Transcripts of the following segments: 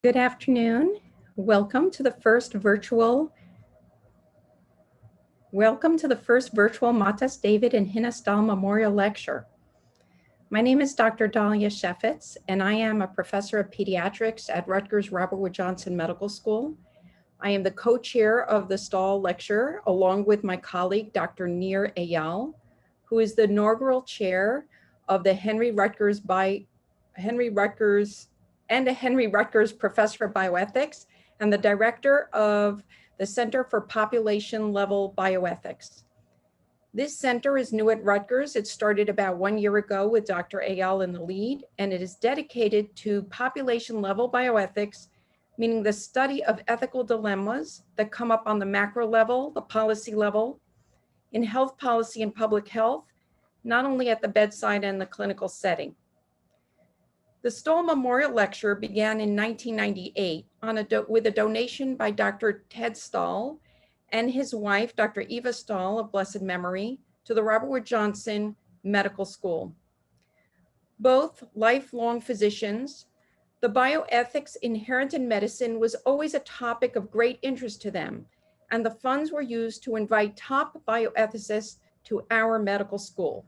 Good afternoon. Welcome to the first virtual Matas David and Hinna Stahl Memorial Lecture. My name is Dr. Dahlia Sheffitz, and I am a professor of pediatrics at Rutgers Robert Wood Johnson Medical School. I am the co-chair of the Stahl Lecture, along with my colleague, Dr. Nir Eyal, who is the inaugural chair of the Henry Rutgers Professor of Bioethics and the director of the Center for Population Level Bioethics. This center is new at Rutgers. It started about 1 year ago with Dr. Eyal in the lead, and it is dedicated to population level bioethics, meaning the study of ethical dilemmas that come up on the macro level, the policy level, in health policy and public health, not only at the bedside and the clinical setting. The Stahl Memorial Lecture began in 1998 with a donation by Dr. Ted Stahl and his wife, Dr. Eva Stahl of blessed memory, to the Robert Wood Johnson Medical School. Both lifelong physicians, the bioethics inherent in medicine was always a topic of great interest to them, and the funds were used to invite top bioethicists to our medical school.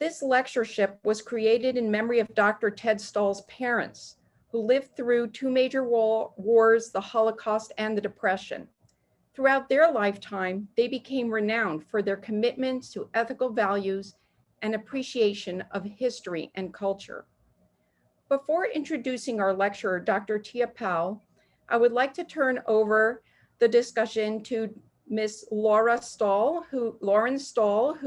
This lectureship was created in memory of Dr. Ted Stahl's parents, who lived through two major wars, the Holocaust and the Depression. Throughout their lifetime, they became renowned for their commitments to ethical values and appreciation of history and culture. Before introducing our lecturer, Dr. Tia Powell, I would like to turn over the discussion to Ms. Lauren Stahl, who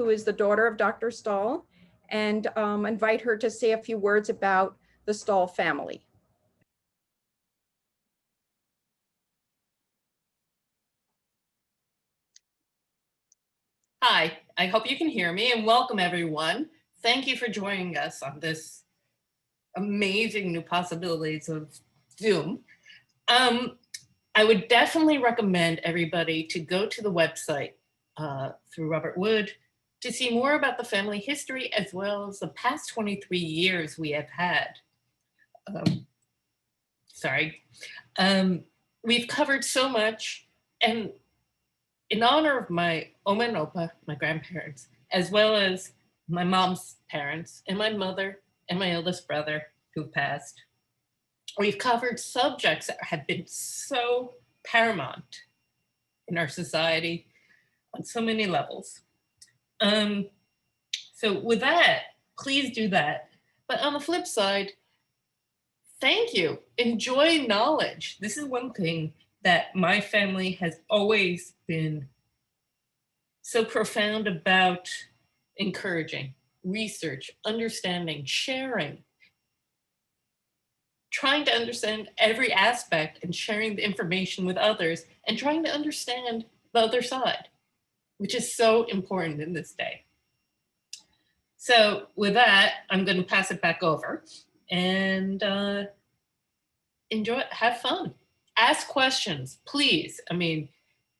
is the daughter of Dr. Stahl, and invite her to say a few words about the Stahl family. Hi, I hope you can hear me, and welcome everyone. Thank you for joining us on this amazing new possibilities of Zoom. I would definitely recommend everybody to go to the website through Robert Wood to see more about the family history as well as the past 23 years we have had. We've covered so much, and in honor of my Oma and Opa, my grandparents, as well as my mom's parents and my mother and my eldest brother who passed, we've covered subjects that have been so paramount in our society on so many levels. So with that, please do that. But on the flip side, thank you. Enjoy knowledge. This is one thing that my family has always been so profound about: encouraging research, understanding, sharing, trying to understand every aspect and sharing the information with others and trying to understand the other side, which is so important in this day. So with that, I'm going to pass it back over and enjoy it, have fun, ask questions, please. I mean,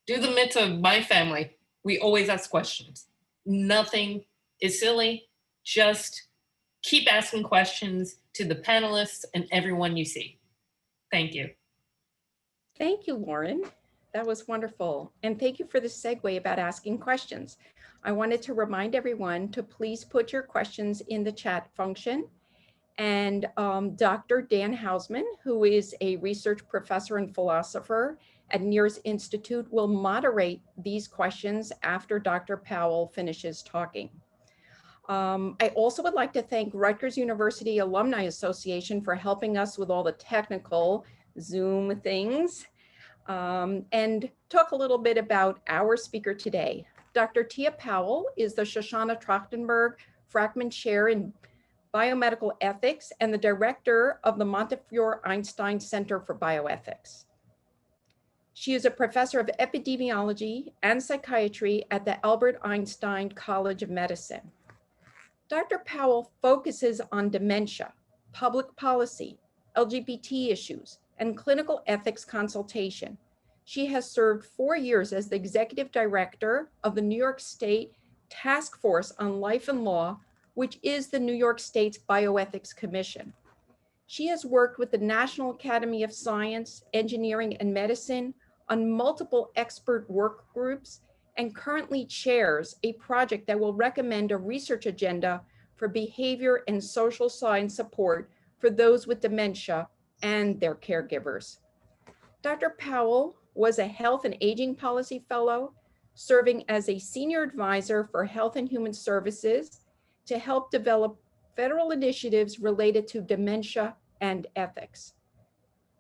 do the myth of my family. We always ask questions. Nothing is silly. Just keep asking questions to the panelists and everyone you see. Thank you. Thank you, Lauren. That was wonderful. And thank you for the segue about asking questions. I wanted to remind everyone to please put your questions in the chat function. And Dr. Dan Hausman, who is a research professor and philosopher at NIRS Institute, will moderate these questions after Dr. Powell finishes talking. I also would like to thank Rutgers University Alumni Association for helping us with all the technical Zoom things, and talk a little bit about our speaker today. Dr. Tia Powell is the Shoshanah Trachtenberg Frackman Chair in Biomedical Ethics and the director of the Montefiore Einstein Center for Bioethics. She is a professor of epidemiology and psychiatry at the Albert Einstein College of Medicine. Dr. Powell focuses on dementia, public policy, LGBT issues, and clinical ethics consultation. She has served 4 years as the executive director of the New York State Task Force on Life and Law, which is the New York State's Bioethics Commission. She has worked with the National Academy of Science, Engineering, and Medicine on multiple expert work groups and currently chairs a project that will recommend a research agenda for behavior and social science support for those with dementia and their caregivers. Dr. Powell was a Health and Aging Policy Fellow, serving as a senior advisor for Health and Human Services to help develop federal initiatives related to dementia and ethics.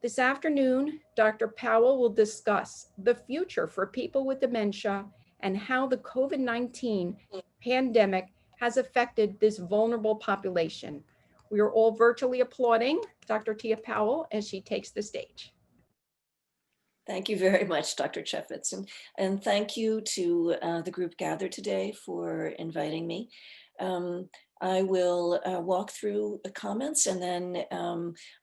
This afternoon, Dr. Powell will discuss the future for people with dementia and how the COVID-19 pandemic has affected this vulnerable population. We are all virtually applauding Dr. Tia Powell as she takes the stage. Thank you very much, Dr. Chaffetz, and thank you to the group gathered today for inviting me. I will walk through the comments, and then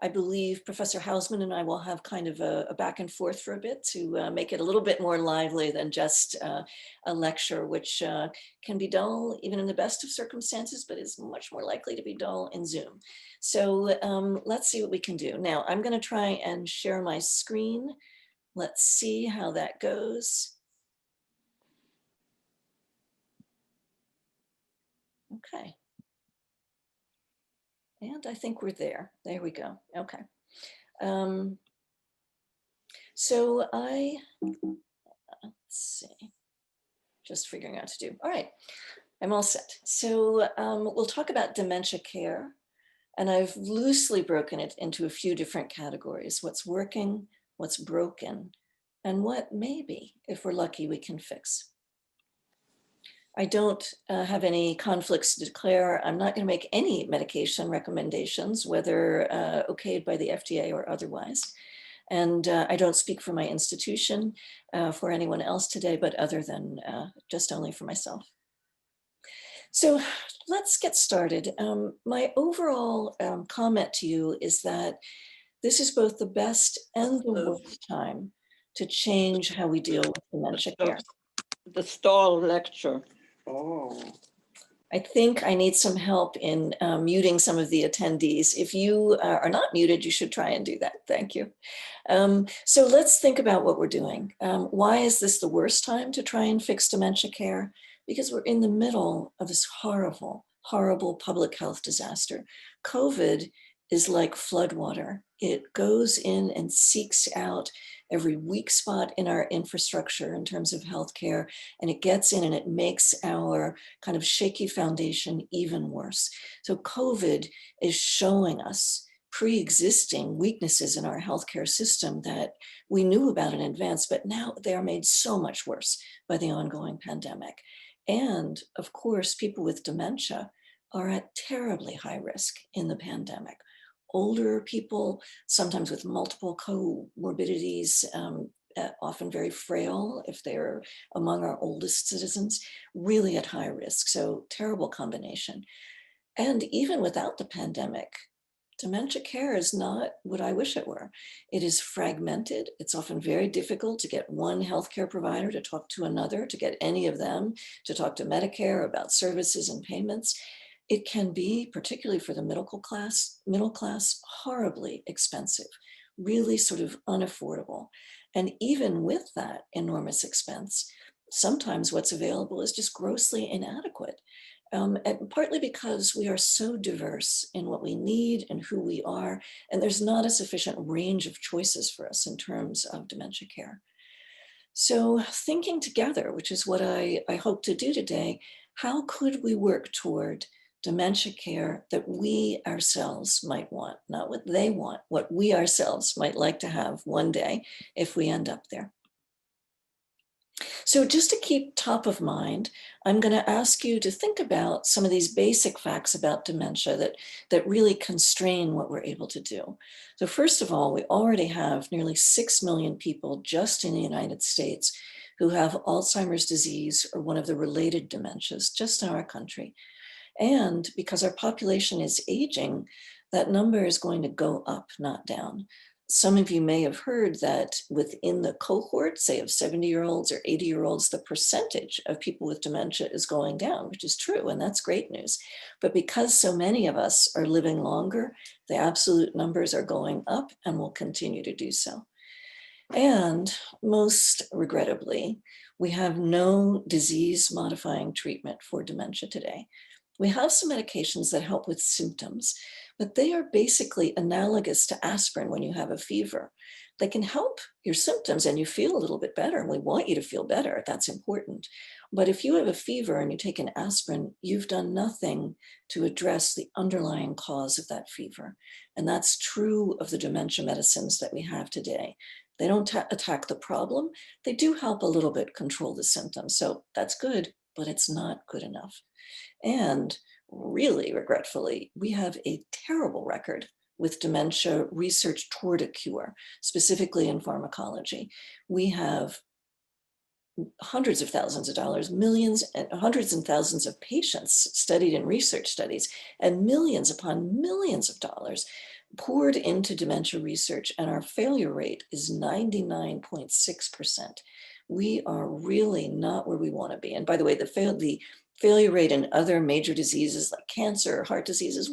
I believe Professor Hausman and I will have kind of a back and forth for a bit to make it a little bit more lively than just a lecture, which can be dull even in the best of circumstances, but is much more likely to be dull in Zoom. So let's see what we can do. Now, I'm going to try and share my screen. Let's see how that goes. Okay. And I think we're there. There we go. Okay. So let's see, just figuring out what to do. All right, I'm all set. So we'll talk about dementia care. And I've loosely broken it into a few different categories: what's working, what's broken, and what maybe, if we're lucky, we can fix. I don't have any conflicts to declare. I'm not going to make any medication recommendations, whether okayed by the FDA or otherwise. And I don't speak for my institution, for anyone else today, but other than just only for myself. So let's get started. My overall comment to you is that this is both the best and the worst time to change how we deal with dementia care. The Stahl lecture. Oh. I think I need some help in muting some of the attendees. If you are not muted, you should try and do that. Thank you. So let's think about what we're doing. Why is this the worst time to try and fix dementia care? Because we're in the middle of this horrible, horrible public health disaster. COVID is like floodwater. It goes in and seeks out every weak spot in our infrastructure in terms of healthcare, and it gets in and it makes our kind of shaky foundation even worse. So COVID is showing us pre-existing weaknesses in our healthcare system that we knew about in advance, but now they are made so much worse by the ongoing pandemic. And of course, people with dementia are at terribly high risk in the pandemic. Older people, sometimes with multiple comorbidities, often very frail if they're among our oldest citizens, really at high risk. So terrible combination. And even without the pandemic, dementia care is not what I wish it were. It is fragmented. It's often very difficult to get one healthcare provider to talk to another, to get any of them to talk to Medicare about services and payments. It can be, particularly for the middle class, horribly expensive, really sort of unaffordable. And even with that enormous expense, sometimes what's available is just grossly inadequate. And partly because we are so diverse in what we need and who we are, and there's not a sufficient range of choices for us in terms of dementia care. So thinking together, which is what I hope to do today, how could we work toward dementia care that we ourselves might want, not what they want, what we ourselves might like to have one day if we end up there. So just to keep top of mind, I'm going to ask you to think about some of these basic facts about dementia that really constrain what we're able to do. So first of all, we already have nearly 6 million people just in the United States who have Alzheimer's disease or one of the related dementias just in our country. And because our population is aging, that number is going to go up, not down. Some of you may have heard that within the cohort, say of 70-year-olds or 80-year-olds, the percentage of people with dementia is going down, which is true, and that's great news. But because so many of us are living longer, the absolute numbers are going up and will continue to do so. And most regrettably, we have no disease-modifying treatment for dementia today. We have some medications that help with symptoms, but they are basically analogous to aspirin when you have a fever. They can help your symptoms and you feel a little bit better, and we want you to feel better, that's important. But if you have a fever and you take an aspirin, you've done nothing to address the underlying cause of that fever. And that's true of the dementia medicines that we have today. They don't attack the problem. They do help a little bit control the symptoms. So that's good, but it's not good enough. And really regretfully, we have a terrible record with dementia research toward a cure, specifically in pharmacology. We have hundreds of thousands of dollars, millions and hundreds and thousands of patients studied in research studies, and millions upon millions of dollars poured into dementia research, and our failure rate is 99.6%. We are really not where we want to be. And by the way, the failure rate in other major diseases like cancer, heart disease is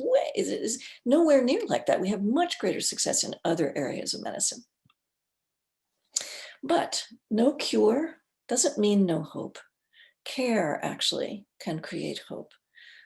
nowhere near like that. We have much greater success in other areas of medicine. But no cure doesn't mean no hope. Care actually can create hope.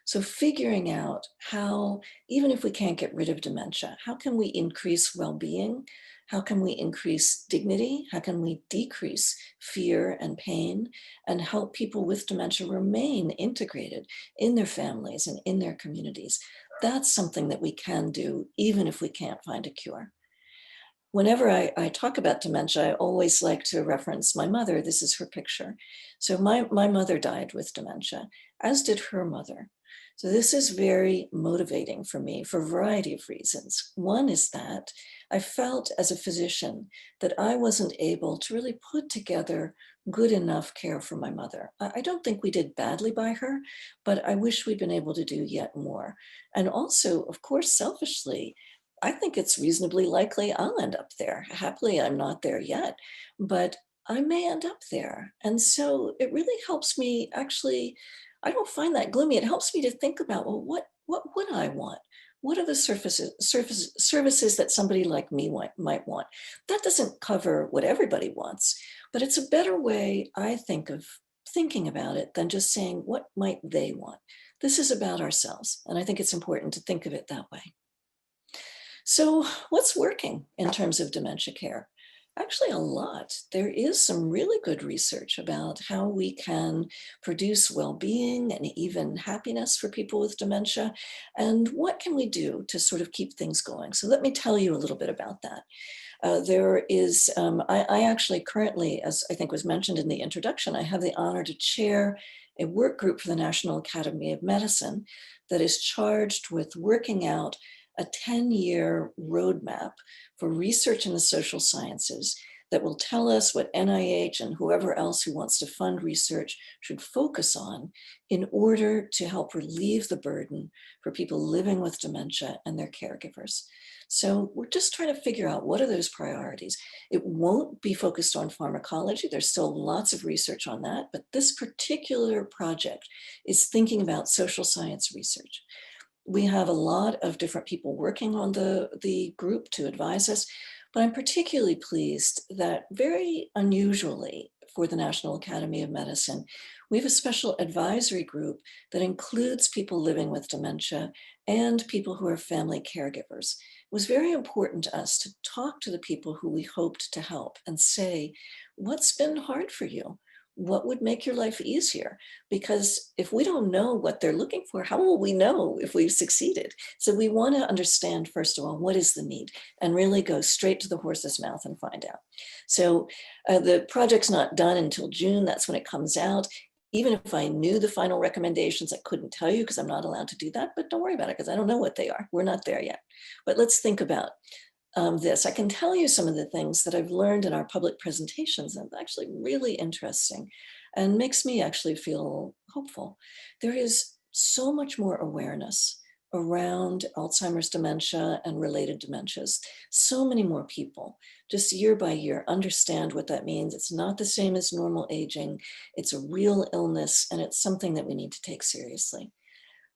So figuring out how, even if we can't get rid of dementia, how can we increase well-being? How can we increase dignity? How can we decrease fear and pain and help people with dementia remain integrated in their families and in their communities? That's something that we can do, even if we can't find a cure. Whenever I talk about dementia, I always like to reference my mother. This is her picture. So my mother died with dementia, as did her mother. So this is very motivating for me for a variety of reasons. One is that I felt as a physician that I wasn't able to really put together good enough care for my mother. I don't think we did badly by her, but I wish we'd been able to do yet more. And also, of course, selfishly, I think it's reasonably likely I'll end up there. Happily, I'm not there yet, but I may end up there. And so it really helps me actually, I don't find that gloomy. It helps me to think about, well, what would I want? What are the services that somebody like me might want? That doesn't cover what everybody wants, but it's a better way, I think, of thinking about it than just saying, what might they want? This is about ourselves. And I think it's important to think of it that way. So what's working in terms of dementia care? Actually, a lot. There is some really good research about how we can produce well-being and even happiness for people with dementia. And what can we do to sort of keep things going? So let me tell you a little bit about that. There is, I actually currently, as I think was mentioned in the introduction, I have the honor to chair a work group for the National Academy of Medicine that is charged with working out a 10-year roadmap for research in the social sciences that will tell us what NIH and whoever else who wants to fund research should focus on in order to help relieve the burden for people living with dementia and their caregivers. So we're just trying to figure out what are those priorities. It won't be focused on pharmacology. There's still lots of research on that, but this particular project is thinking about social science research. We have a lot of different people working on the group to advise us, but I'm particularly pleased that very unusually for the National Academy of Medicine, we have a special advisory group that includes people living with dementia and people who are family caregivers. It was very important to us to talk to the people who we hoped to help and say, what's been hard for you? What would make your life easier? Because if we don't know what they're looking for, how will we know if we've succeeded? So we want to understand, first of all, what is the need, and really go straight to the horse's mouth and find out. So the project's not done until June. That's when it comes out. Even if I knew the final recommendations, I couldn't tell you because I'm not allowed to do that, but don't worry about it because I don't know what they are. We're not there yet. But let's think about this. I can tell you some of the things that I've learned in our public presentations, and actually really interesting and makes me actually feel hopeful. There is so much more awareness around Alzheimer's dementia and related dementias. So many more people, just year by year, understand what that means. It's not the same as normal aging. It's a real illness, and it's something that we need to take seriously.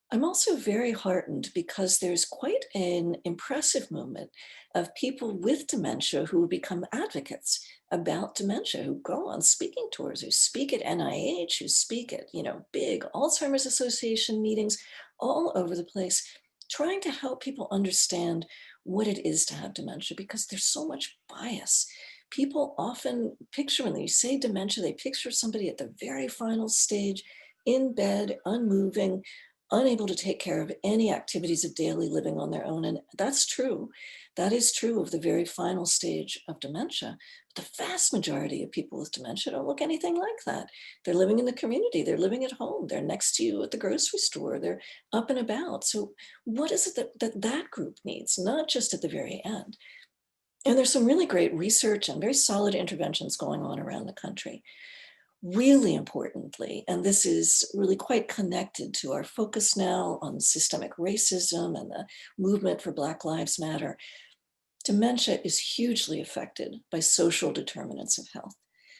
I'm also very heartened because there's quite an impressive movement of people with dementia who become advocates about dementia, who go on speaking tours, who speak at NIH, who speak at, big Alzheimer's Association meetings all over the place, trying to help people understand what it is to have dementia, because there's so much bias. People often picture, when you say dementia, they picture somebody at the very final stage, in bed, unmoving, unable to take care of any activities of daily living on their own. And that's true. That is true of the very final stage of dementia. But the vast majority of people with dementia don't look anything like that. They're living in the community. They're living at home. They're next to you at the grocery store. They're up and about. So what is it that group needs, not just at the very end? And there's some really great research and very solid interventions going on around the country. Really importantly, and this is really quite connected to our focus now on systemic racism and the movement for Black Lives Matter, dementia is hugely affected by social determinants of health.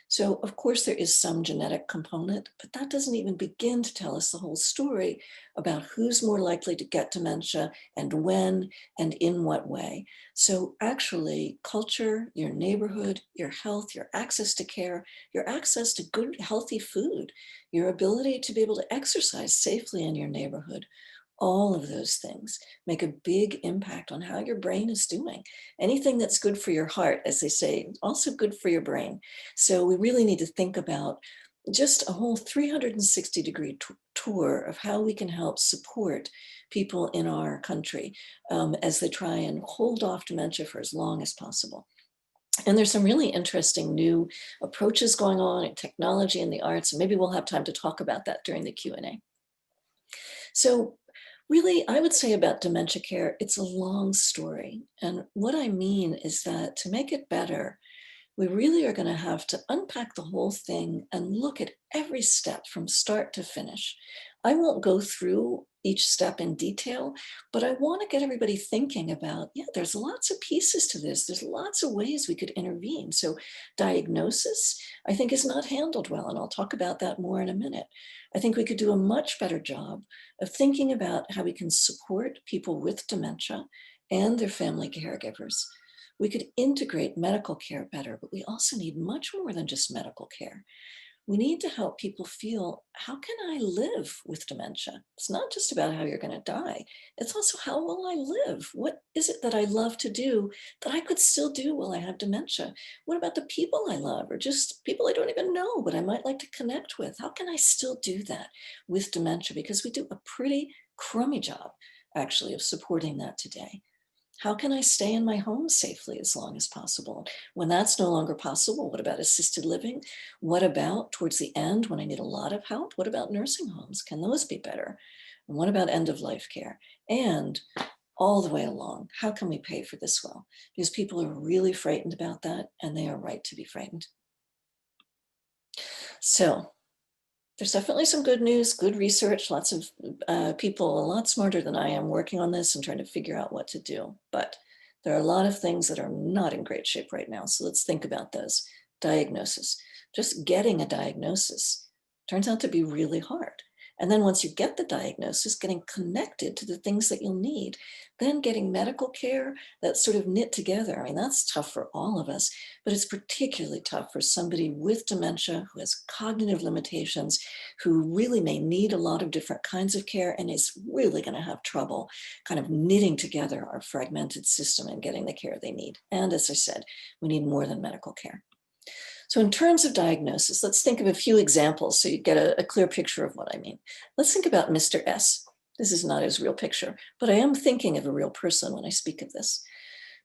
So of course there is some genetic component, but that doesn't even begin to tell us the whole story about who's more likely to get dementia and when and in what way. So actually culture, your neighborhood, your health, your access to care, your access to good, healthy food, your ability to be able to exercise safely in your neighborhood, all of those things make a big impact on how your brain is doing. Anything that's good for your heart, as they say, also good for your brain. So we really need to think about just a whole 360-degree tour of how we can help support people in our country as they try and hold off dementia for as long as possible. And there's some really interesting new approaches going on in technology and the arts, and maybe we'll have time to talk about that during the Q&A. So really, I would say about dementia care, it's a long story. And what I mean is that to make it better, we really are going to have to unpack the whole thing and look at every step from start to finish. I won't go through each step in detail, but I want to get everybody thinking about, there's lots of pieces to this. There's lots of ways we could intervene. So diagnosis, I think, is not handled well, and I'll talk about that more in a minute. I think we could do a much better job of thinking about how we can support people with dementia and their family caregivers. We could integrate medical care better, but we also need much more than just medical care. We need to help people feel, how can I live with dementia? It's not just about how you're going to die. It's also, how will I live? What is it that I love to do that I could still do while I have dementia? What about the people I love, or just people I don't even know, but I might like to connect with? How can I still do that with dementia? Because we do a pretty crummy job, actually, of supporting that today. How can I stay in my home safely as long as possible? When that's no longer possible, what about assisted living? What about towards the end when I need a lot of help? What about nursing homes? Can those be better? And what about end of life care? And all the way along, how can we pay for this well? Because people are really frightened about that, and they are right to be frightened. So there's definitely some good news, good research, lots of people a lot smarter than I am working on this and trying to figure out what to do. But there are a lot of things that are not in great shape right now. So let's think about those. Diagnosis. Just getting a diagnosis turns out to be really hard. And then once you get the diagnosis, getting connected to the things that you'll need, then getting medical care that's sort of knit together. I mean, that's tough for all of us, but it's particularly tough for somebody with dementia who has cognitive limitations, who really may need a lot of different kinds of care and is really going to have trouble kind of knitting together our fragmented system and getting the care they need. And as I said, we need more than medical care. So in terms of diagnosis, let's think of a few examples so you get a clear picture of what I mean. Let's think about Mr. S. This is not his real picture, but I am thinking of a real person when I speak of this.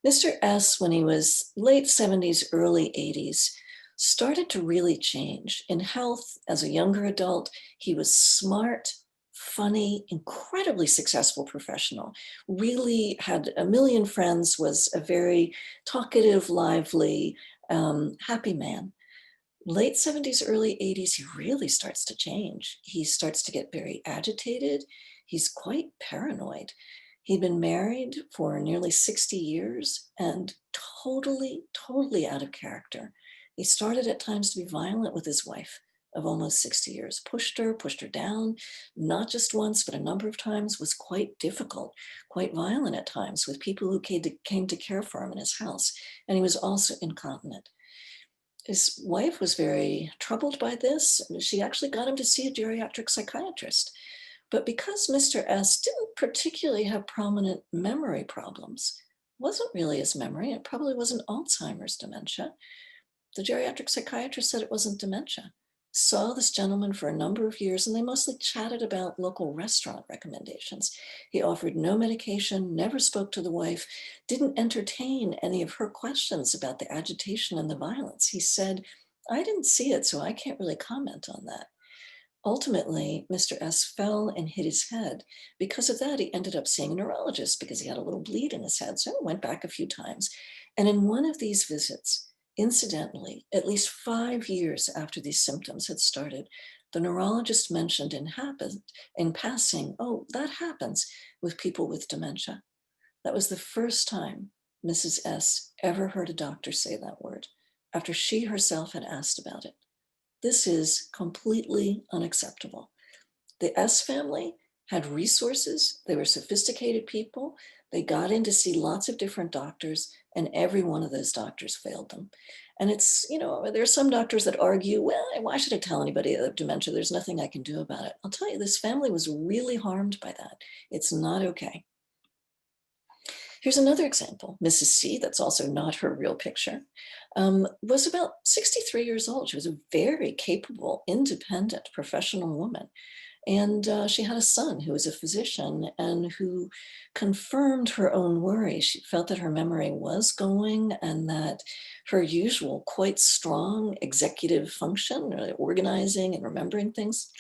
Mr. S, when he was late 70s, early 80s, started to really change. In health, as a younger adult, he was smart, funny, incredibly successful professional, really had a million friends, was a very talkative, lively, happy man. Late 70s, early 80s, he really starts to change. He starts to get very agitated. He's quite paranoid. He'd been married for nearly 60 years and totally out of character. He started at times to be violent with his wife of almost 60 years, pushed her down, not just once, but a number of times, was quite difficult, quite violent at times with people who came to care for him in his house. And he was also incontinent. His wife was very troubled by this. She actually got him to see a geriatric psychiatrist. But because Mr. S didn't particularly have prominent memory problems, wasn't really his memory, it probably wasn't Alzheimer's dementia, the geriatric psychiatrist said it wasn't dementia. Saw this gentleman for a number of years, and they mostly chatted about local restaurant recommendations. He offered no medication, never spoke to the wife, didn't entertain any of her questions about the agitation and the violence. He said, I didn't see it, so I can't really comment on that. Ultimately, Mr. S fell and hit his head. Because of that, he ended up seeing a neurologist because he had a little bleed in his head. So he went back a few times. And in one of these visits, incidentally, at least 5 years after these symptoms had started, the neurologist mentioned in passing, oh, that happens with people with dementia. That was the first time Mrs. S ever heard a doctor say that word, after she herself had asked about it. This is completely unacceptable. The S family had resources. They were sophisticated people. They got in to see lots of different doctors, and every one of those doctors failed them. And it's, there are some doctors that argue, well, why should I tell anybody that I have dementia? There's nothing I can do about it. I'll tell you, this family was really harmed by that. It's not okay. Here's another example. Mrs. C, that's also not her real picture, was about 63 years old. She was a very capable, independent, professional woman. And she had a son who was a physician and who confirmed her own worry. She felt that her memory was going and that her usual quite strong executive function, organizing and remembering things,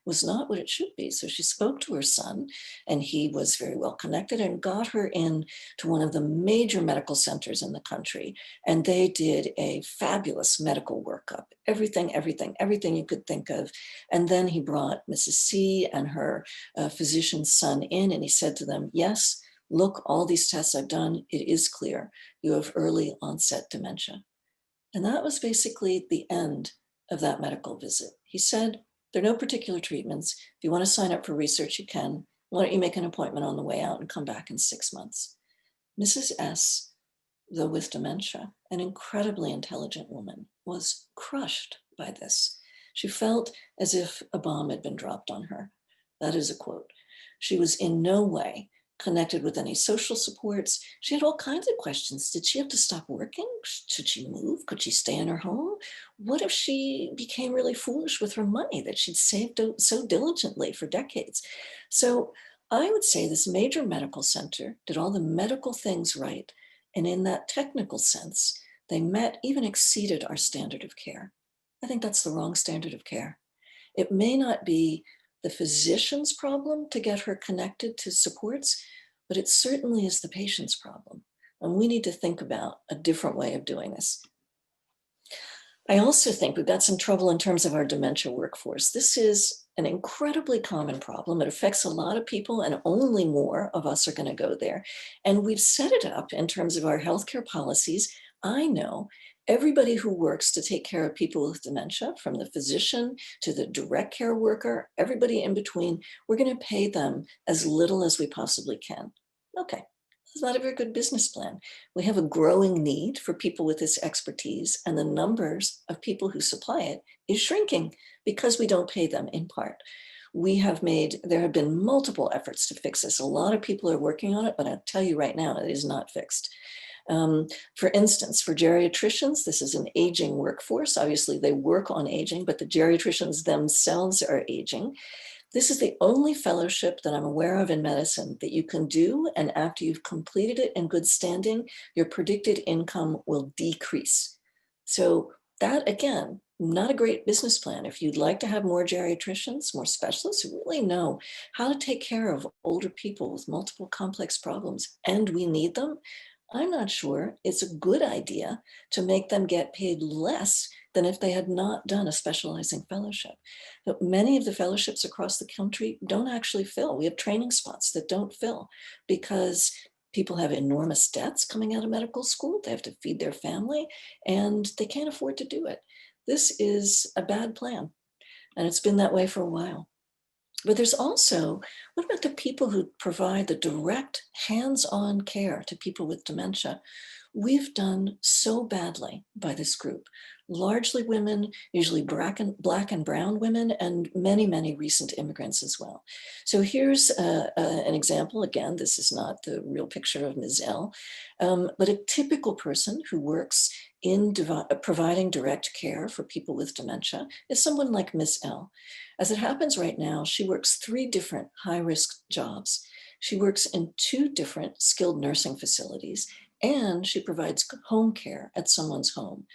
was not what it should be. So she spoke to her son, and he was very well connected and got her in to one of the major medical centers in the country. And they did a fabulous medical workup, everything you could think of. And then he brought Mrs. C and her physician's son in, and he said to them, yes, look, all these tests I've done, it is clear you have early onset dementia. And that was basically the end of that medical visit. He said, there are no particular treatments. If you want to sign up for research, you can. Why don't you make an appointment on the way out and come back in 6 months? Mrs. S, though with dementia, an incredibly intelligent woman, was crushed by this. She felt as if a bomb had been dropped on her. That is a quote. She was in no way connected with any social supports. She had all kinds of questions. Did she have to stop working? Should she move? Could she stay in her home? What if she became really foolish with her money that she'd saved so diligently for decades? So I would say this major medical center did all the medical things right. And in that technical sense, they met, even exceeded our standard of care. I think that's the wrong standard of care. It may not be the physician's problem to get her connected to supports, but it certainly is the patient's problem. And we need to think about a different way of doing this. I also think we've got some trouble in terms of our dementia workforce. This is an incredibly common problem. It affects a lot of people, and only more of us are going to go there. And we've set it up in terms of our healthcare policies. I know everybody who works to take care of people with dementia, from the physician to the direct care worker, everybody in between, we're going to pay them as little as we possibly can. Okay, it's not a very good business plan. We have a growing need for people with this expertise, and the numbers of people who supply it is shrinking because we don't pay them in part. There have been multiple efforts to fix this. A lot of people are working on it, but I'll tell you right now, it is not fixed. For instance, for geriatricians, this is an aging workforce. Obviously, they work on aging, but the geriatricians themselves are aging. This is the only fellowship that I'm aware of in medicine that you can do, and after you've completed it in good standing, your predicted income will decrease. So that, again, not a great business plan. If you'd like to have more geriatricians, more specialists who really know how to take care of older people with multiple complex problems, and we need them, I'm not sure it's a good idea to make them get paid less than if they had not done a specializing fellowship. But many of the fellowships across the country don't actually fill. We have training spots that don't fill because people have enormous debts coming out of medical school. They have to feed their family and they can't afford to do it. This is a bad plan, and it's been that way for a while. But there's also, what about the people who provide the direct hands-on care to people with dementia? We've done so badly by this group, largely women, usually black and brown women, and many, many recent immigrants as well. So here's an example. Again, this is not the real picture of Ms. L, but a typical person who works in providing direct care for people with dementia is someone like Ms. L. As it happens right now, she works 3 different high-risk jobs. She works in 2 different skilled nursing facilities, and she provides home care at someone's home.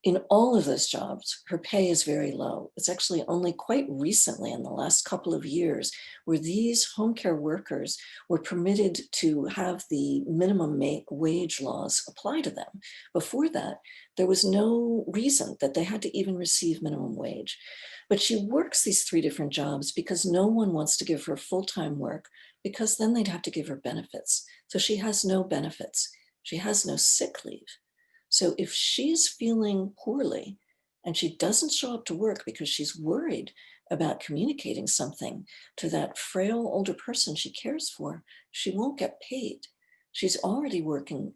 In all of those jobs, her pay is very low. It's actually only quite recently, in the last couple of years, where these home care workers were permitted to have the minimum wage laws apply to them. Before that, there was no reason that they had to even receive minimum wage. But she works these 3 different jobs because no one wants to give her full-time work, because then they'd have to give her benefits. So she has no benefits. She has no sick leave. So if she's feeling poorly and she doesn't show up to work because she's worried about communicating something to that frail older person she cares for, she won't get paid. She's already working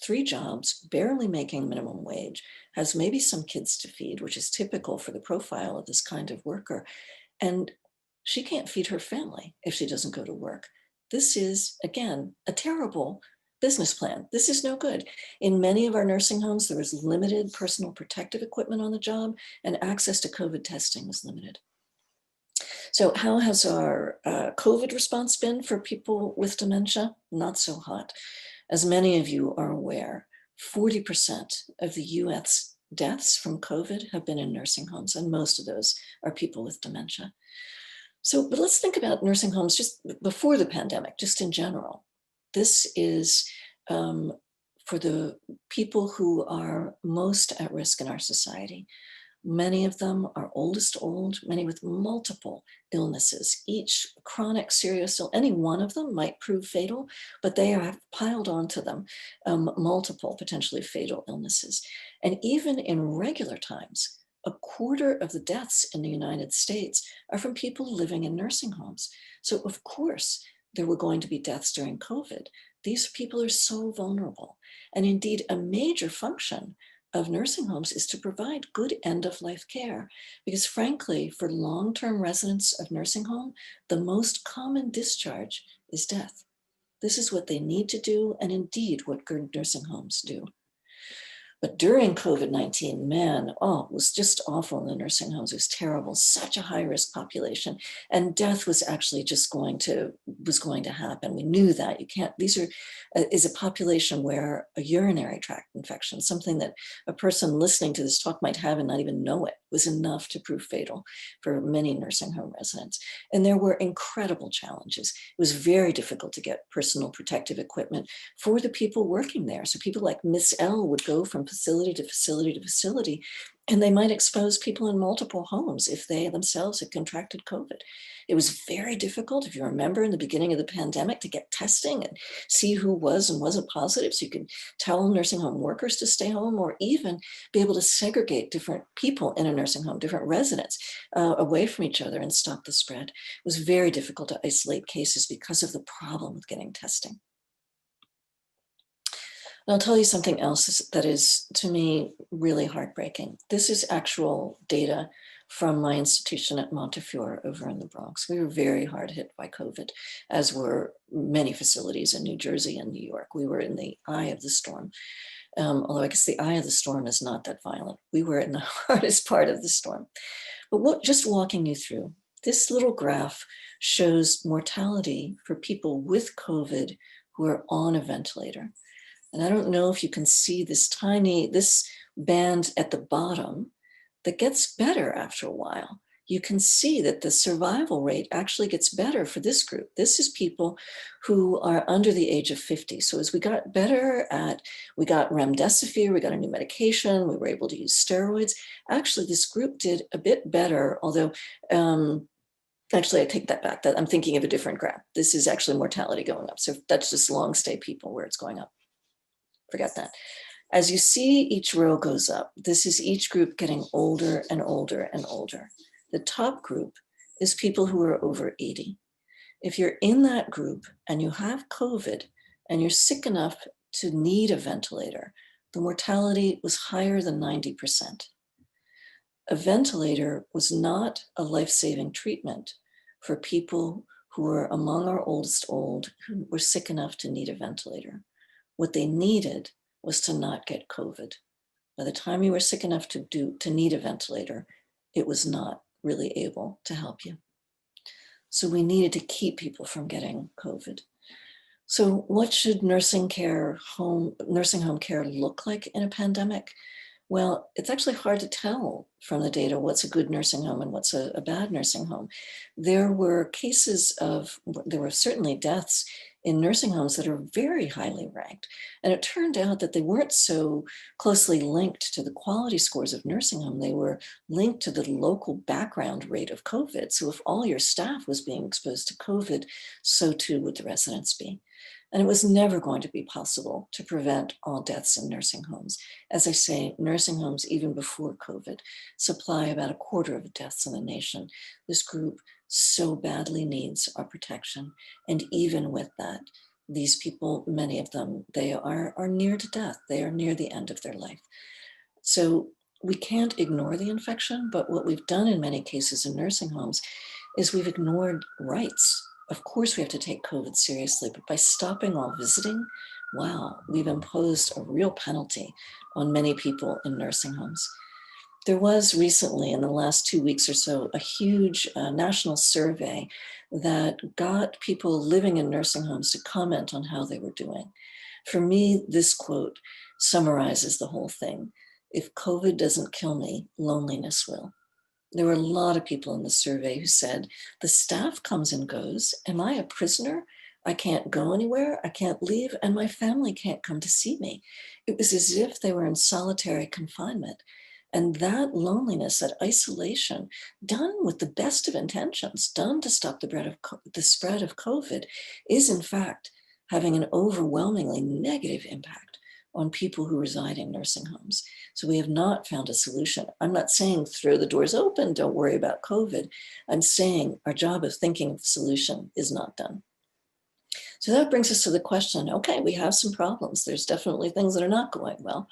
3 jobs, barely making minimum wage, has maybe some kids to feed, which is typical for the profile of this kind of worker. And she can't feed her family if she doesn't go to work. This is, again, a terrible business plan. This is no good. In many of our nursing homes, there was limited personal protective equipment on the job, and access to COVID testing was limited. So how has our COVID response been for people with dementia? Not so hot. As many of you are aware, 40% of the US deaths from COVID have been in nursing homes, and most of those are people with dementia. So, but let's think about nursing homes just before the pandemic, just in general. This is for the people who are most at risk in our society. Many of them are oldest old, many with multiple illnesses, each chronic, serious, any one of them might prove fatal, but they have piled onto them multiple potentially fatal illnesses. And even in regular times, 1/4 of the deaths in the United States are from people living in nursing homes. So of course, there were going to be deaths during COVID. These people are so vulnerable. And indeed, a major function of nursing homes is to provide good end-of-life care. Because frankly, for long-term residents of nursing home, the most common discharge is death. This is what they need to do, and indeed what good nursing homes do. But during COVID-19, man, it was just awful in the nursing homes. It was terrible, such a high-risk population. And death was actually just going to happen. We knew that. You can't, is a population where a urinary tract infection, something that a person listening to this talk might have and not even know it, was enough to prove fatal for many nursing home residents. And there were incredible challenges. It was very difficult to get personal protective equipment for the people working there. So people like Miss L would go from facility to facility to facility, and they might expose people in multiple homes if they themselves had contracted COVID. It was very difficult, if you remember, in the beginning of the pandemic, to get testing and see who was and wasn't positive, so you could tell nursing home workers to stay home, or even be able to segregate different people in a nursing home, different residents, away from each other and stop the spread. It was very difficult to isolate cases because of the problem with getting testing. And I'll tell you something else that is, to me, really heartbreaking. This is actual data from my institution at Montefiore over in the Bronx. We were very hard hit by COVID, as were many facilities in New Jersey and New York. We were in the eye of the storm. Although I guess the eye of the storm is not that violent. We were in the hardest part of the storm. But just walking you through, this little graph shows mortality for people with COVID who are on a ventilator. And I don't know if you can see this band at the bottom that gets better after a while. you can see that the survival rate actually gets better for this group. This is people who are under the age of 50. So as we got better at, we got remdesivir, we got a new medication, we were able to use steroids. Actually, this group did a bit better, although, actually, I take that back. That I'm thinking of a different graph. This is actually mortality going up. So that's just long stay people where it's going up. Forget that. As you see, each row goes up. This is each group getting older and older and older. The top group is people who are over 80. If you're in that group and you have COVID and you're sick enough to need a ventilator, the mortality was higher than 90%. A ventilator was not a life-saving treatment for people who were among our oldest old who were sick enough to need a ventilator. What they needed was to not get COVID. By the time you were sick enough to need a ventilator, it was not really able to help you. So we needed to keep people from getting COVID. So what should nursing home care look like in a pandemic? Well, it's actually hard to tell from the data what's a good nursing home and what's a bad nursing home. There were certainly deaths in nursing homes that are very highly ranked. And it turned out that they weren't so closely linked to the quality scores of nursing home. They were linked to the local background rate of COVID. So if all your staff was being exposed to COVID, so too would the residents be. And it was never going to be possible to prevent all deaths in nursing homes. As I say, nursing homes, even before COVID, supply about 1/4 of the deaths in the nation. This group so badly needs our protection. And even with that, these people, many of them, they are near to death. They are near the end of their life. So we can't ignore the infection, but what we've done in many cases in nursing homes is we've ignored rights. Of course, we have to take COVID seriously, but by stopping all visiting, wow, we've imposed a real penalty on many people in nursing homes. There was recently, in the last 2 weeks or so, a huge national survey that got people living in nursing homes to comment on how they were doing. For me, this quote summarizes the whole thing. If COVID doesn't kill me, loneliness will. There were a lot of people in the survey who said, the staff comes and goes. Am I a prisoner? I can't go anywhere. I can't leave. And my family can't come to see me. It was as if they were in solitary confinement. And that loneliness, that isolation, done with the best of intentions, done to stop the spread of COVID, is in fact having an overwhelmingly negative impact on people who reside in nursing homes. So we have not found a solution. I'm not saying throw the doors open, don't worry about COVID. I'm saying our job of thinking of the solution is not done. So that brings us to the question, okay, we have some problems. There's definitely things that are not going well.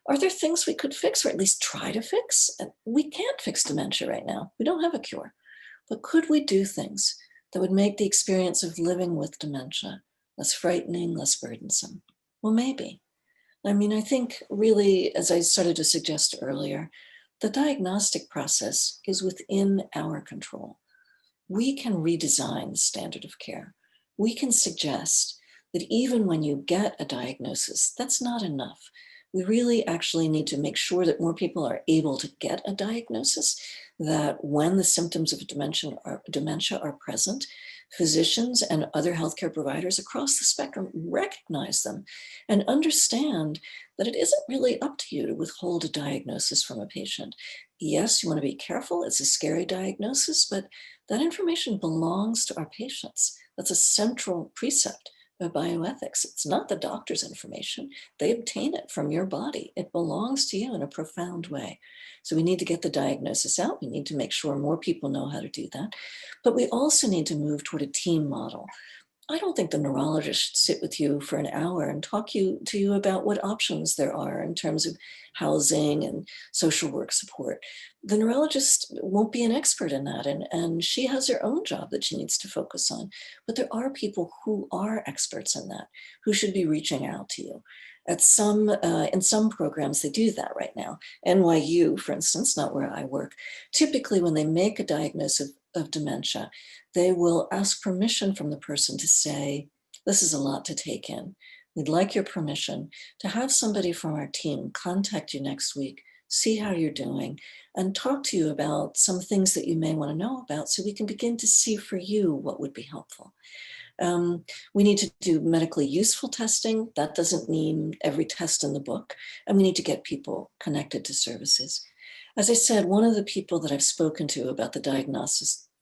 Are there things we could fix or at least try to fix? We can't fix dementia right now. We don't have a cure. But could we do things that would make the experience of living with dementia less frightening, less burdensome? Well, maybe. I mean, I think really, as I started to suggest earlier, the diagnostic process is within our control. We can redesign the standard of care. We can suggest that even when you get a diagnosis, that's not enough. We really actually need to make sure that more people are able to get a diagnosis, that when the symptoms of dementia are present, physicians and other healthcare providers across the spectrum recognize them and understand that it isn't really up to you to withhold a diagnosis from a patient. Yes, you want to be careful. It's a scary diagnosis, but that information belongs to our patients. That's a central precept of bioethics. It's not the doctor's information. They obtain it from your body. It belongs to you in a profound way. So we need to get the diagnosis out. We need to make sure more people know how to do that. But we also need to move toward a team model. I don't think the neurologist should sit with you for an hour and talk to you about what options there are in terms of housing and social work support. The neurologist won't be an expert in that, and she has her own job that she needs to focus on. But there are people who are experts in that, who should be reaching out to you. In some programs, they do that right now. NYU, for instance, not where I work, typically when they make a diagnosis of dementia, they will ask permission from the person to say, this is a lot to take in. We'd like your permission to have somebody from our team contact you next week see how you're doing, and talk to you about some things that you may want to know about so we can begin to see for you what would be helpful. We need to do medically useful testing. That doesn't mean every test in the book. And we need to get people connected to services. As I said, one of the people that I've spoken to about the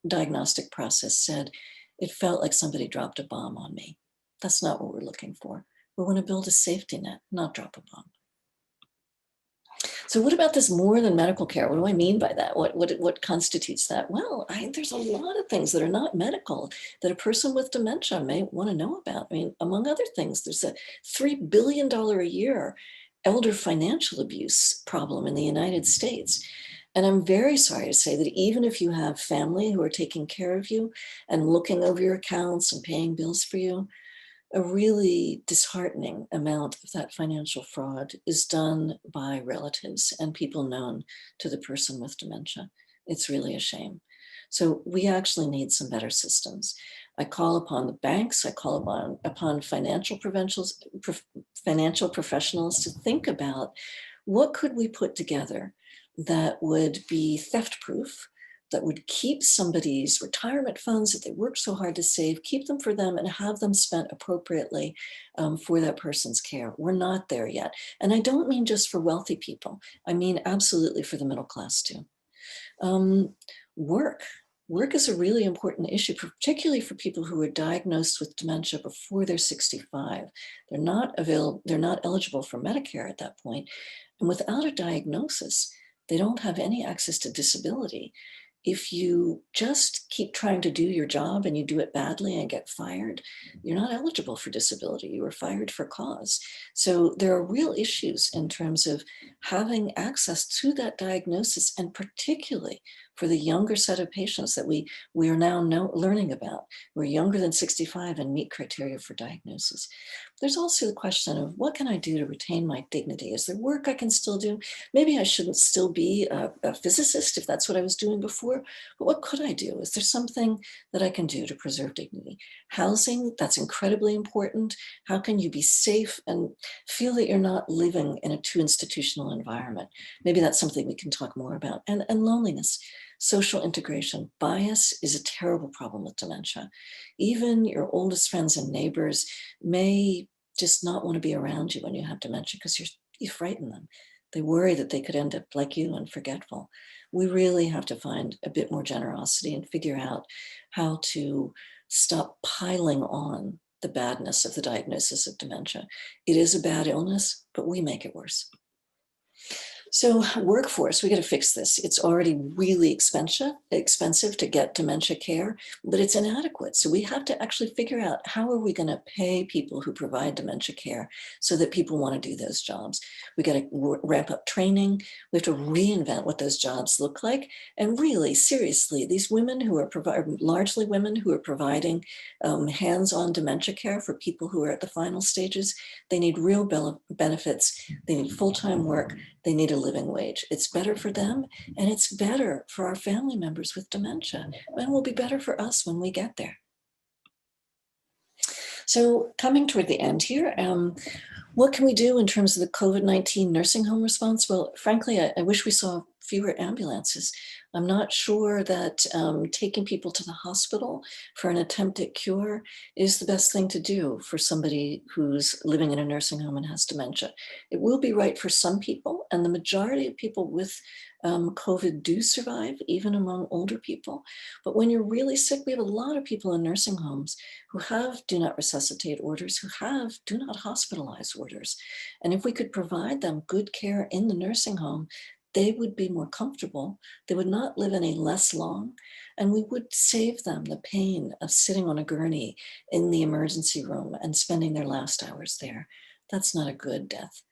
diagnostic process said, it felt like somebody dropped a bomb on me. That's not what we're looking for. We want to build a safety net, not drop a bomb. So what about this more than medical care? What do I mean by that? What constitutes that? Well, there's a lot of things that are not medical that a person with dementia may want to know about. I mean, among other things, there's a $3 billion a year elder financial abuse problem in the United States. And I'm very sorry to say that even if you have family who are taking care of you and looking over your accounts and paying bills for you, a really disheartening amount of that financial fraud is done by relatives and people known to the person with dementia. It's really a shame. So we actually need some better systems. I call upon the banks, I call upon financial professionals to think about what could we put together that would be theft-proof, that would keep somebody's retirement funds that they worked so hard to save, keep them for them and have them spent appropriately for that person's care. We're not there yet. And I don't mean just for wealthy people. I mean absolutely for the middle class too. Work is a really important issue, particularly for people who are diagnosed with dementia before they're 65. They're not eligible for Medicare at that point. And without a diagnosis, they don't have any access to disability. If you just keep trying to do your job and you do it badly and get fired, you're not eligible for disability. You were fired for cause. So there are real issues in terms of having access to that diagnosis, and particularly for the younger set of patients that we are now learning about. We're younger than 65 and meet criteria for diagnosis. There's also the question of what can I do to retain my dignity? Is there work I can still do? Maybe I shouldn't still be a physicist if that's what I was doing before, but what could I do? Is there something that I can do to preserve dignity? Housing, that's incredibly important. How can you be safe and feel that you're not living in a too institutional environment? Maybe that's something we can talk more about. And loneliness. Social integration. Bias is a terrible problem with dementia. Even your oldest friends and neighbors may just not want to be around you when you have dementia because you frighten them. They worry that they could end up like you and forgetful. We really have to find a bit more generosity and figure out how to stop piling on the badness of the diagnosis of dementia. It is a bad illness, but we make it worse. So workforce, we got to fix this. It's already really expensive to get dementia care, but it's inadequate. So we have to actually figure out how are we going to pay people who provide dementia care so that people want to do those jobs. We got to ramp up training. We have to reinvent what those jobs look like. And really, seriously, these women who are largely women who are providing hands-on dementia care for people who are at the final stages, they need real benefits. They need full-time work. They need a living wage. It's better for them, and it's better for our family members with dementia, and will be better for us when we get there. So coming toward the end here, what can we do in terms of the COVID-19 nursing home response? Well, frankly, I wish we saw fewer ambulances. I'm not sure that taking people to the hospital for an attempt at cure is the best thing to do for somebody who's living in a nursing home and has dementia. It will be right for some people, and the majority of people with COVID do survive, even among older people. But when you're really sick, we have a lot of people in nursing homes who have do not resuscitate orders, who have do not hospitalize orders. And if we could provide them good care in the nursing home, they would be more comfortable, they would not live any less long, and we would save them the pain of sitting on a gurney in the emergency room and spending their last hours there. That's not a good death.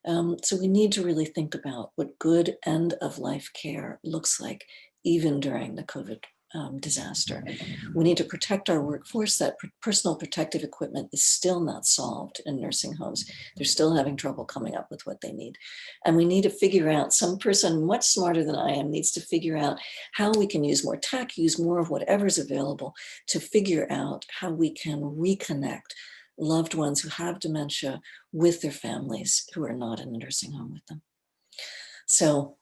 So we need to really think about what good end-of-life care looks like, even during the COVID disaster. We need to protect our workforce. That personal protective equipment is still not solved in nursing homes. They're still having trouble coming up with what they need. And we need to figure out, some person much smarter than I am needs to figure out how we can use more tech, use more of whatever's available to figure out how we can reconnect loved ones who have dementia with their families who are not in a nursing home with them. So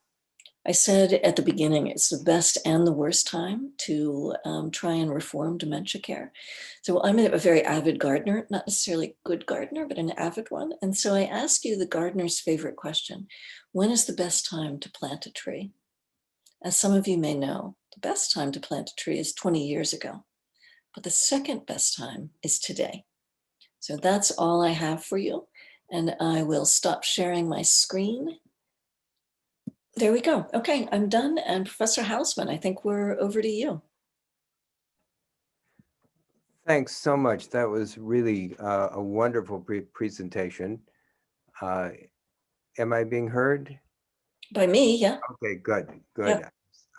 I said at the beginning, it's the best and the worst time to try and reform dementia care. So I'm a very avid gardener, not necessarily a good gardener, but an avid one. And so I ask you the gardener's favorite question: when is the best time to plant a tree? As some of you may know, the best time to plant a tree is 20 years ago, but the second best time is today. So that's all I have for you. And I will stop sharing my screen. There we go. Okay, I'm done. And Professor Hausman, I think we're over to you. Thanks so much. That was really a wonderful presentation. Am I being heard? By me, yeah. Okay, good, good. Yeah.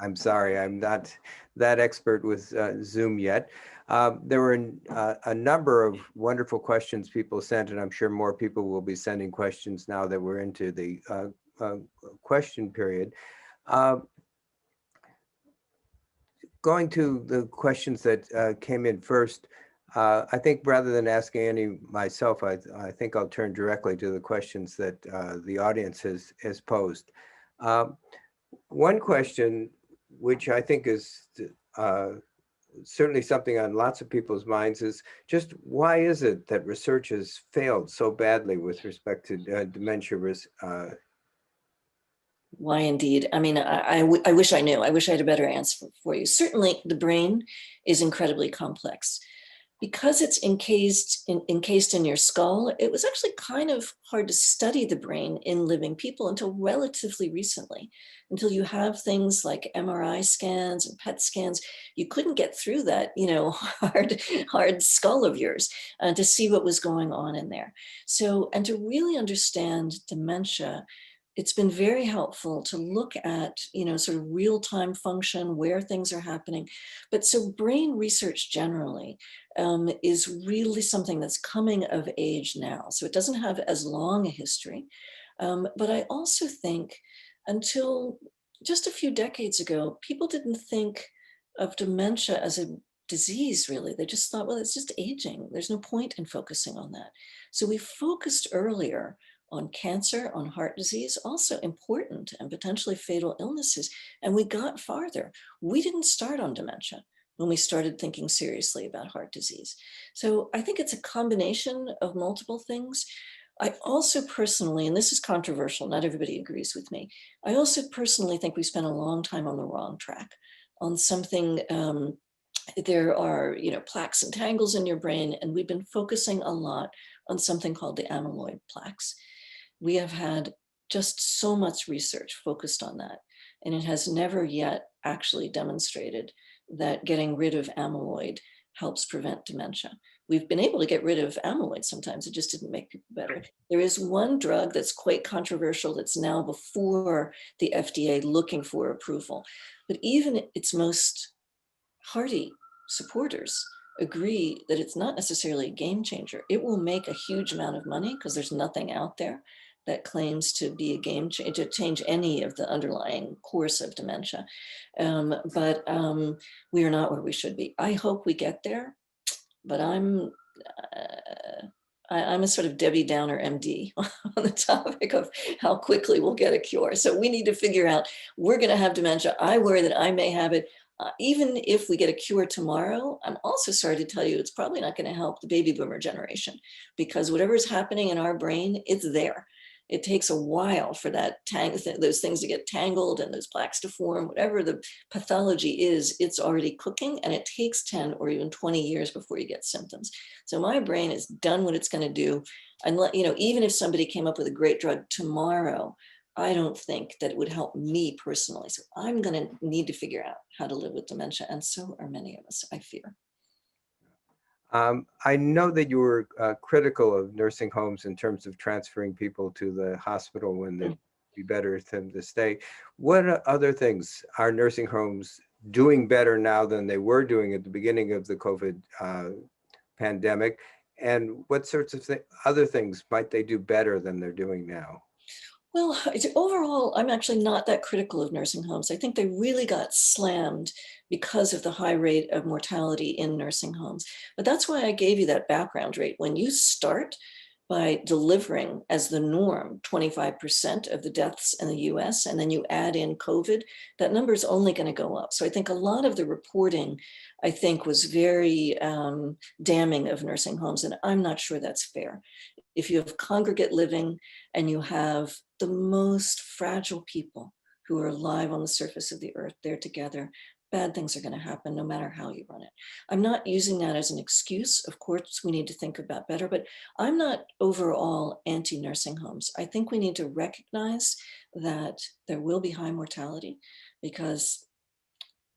I'm sorry, I'm not that expert with Zoom yet. There were a number of wonderful questions people sent, and I'm sure more people will be sending questions now that we're into the question period. Going to the questions that came in first, I think rather than asking any myself, I think I'll turn directly to the questions that the audience has posed. One question, which I think is certainly something on lots of people's minds, is just why is it that research has failed so badly with respect to dementia risk? Why indeed? I mean, I wish I knew. I wish I had a better answer for you. Certainly the brain is incredibly complex. Because it's encased in your skull, it was actually kind of hard to study the brain in living people until relatively recently, until you have things like MRI scans and PET scans. You couldn't get through that, hard skull of yours to see what was going on in there. So, and to really understand dementia, it's been very helpful to look at, sort of real-time function, where things are happening. But so brain research generally is really something that's coming of age now. So it doesn't have as long a history. But I also think until just a few decades ago, people didn't think of dementia as a disease, really. They just thought, well, it's just aging. There's no point in focusing on that. So we focused earlier on cancer, on heart disease, also important and potentially fatal illnesses. And we got farther. We didn't start on dementia when we started thinking seriously about heart disease. So I think it's a combination of multiple things. I also personally, and this is controversial, not everybody agrees with me, I also personally think we spent a long time on the wrong track, on something. There are, plaques and tangles in your brain, and we've been focusing a lot on something called the amyloid plaques. We have had just so much research focused on that, and it has never yet actually demonstrated that getting rid of amyloid helps prevent dementia. We've been able to get rid of amyloid sometimes, it just didn't make people better. There is one drug that's quite controversial that's now before the FDA looking for approval, but even its most hardy supporters agree that it's not necessarily a game changer. It will make a huge amount of money because there's nothing out there that claims to be a game changer, to change any of the underlying course of dementia. But we are not where we should be. I hope we get there, but I'm a sort of Debbie Downer MD on the topic of how quickly we'll get a cure. So we need to figure out, we're going to have dementia. I worry that I may have it. Even if we get a cure tomorrow, I'm also sorry to tell you, it's probably not going to help the baby boomer generation, because whatever is happening in our brain, it's there. It takes a while for those things to get tangled and those plaques to form. Whatever the pathology is, it's already cooking, and it takes 10 or even 20 years before you get symptoms. So my brain has done what it's going to do. And even if somebody came up with a great drug tomorrow, I don't think that it would help me personally. So I'm going to need to figure out how to live with dementia, and so are many of us, I fear. I know that you were critical of nursing homes in terms of transferring people to the hospital when it'd be better for them to stay. What other things are nursing homes doing better now than they were doing at the beginning of the COVID pandemic? And what sorts of other things might they do better than they're doing now? Well, overall, I'm actually not that critical of nursing homes. I think they really got slammed because of the high rate of mortality in nursing homes. But that's why I gave you that background rate. When you start, by delivering as the norm 25% of the deaths in the US, and then you add in COVID, that number is only going to go up. So I think a lot of the reporting, I think, was very damning of nursing homes, and I'm not sure that's fair. If you have congregate living and you have the most fragile people who are alive on the surface of the earth, they're together, bad things are going to happen no matter how you run it. I'm not using that as an excuse. Of course, we need to think about better, but I'm not overall anti-nursing homes. I think we need to recognize that there will be high mortality because,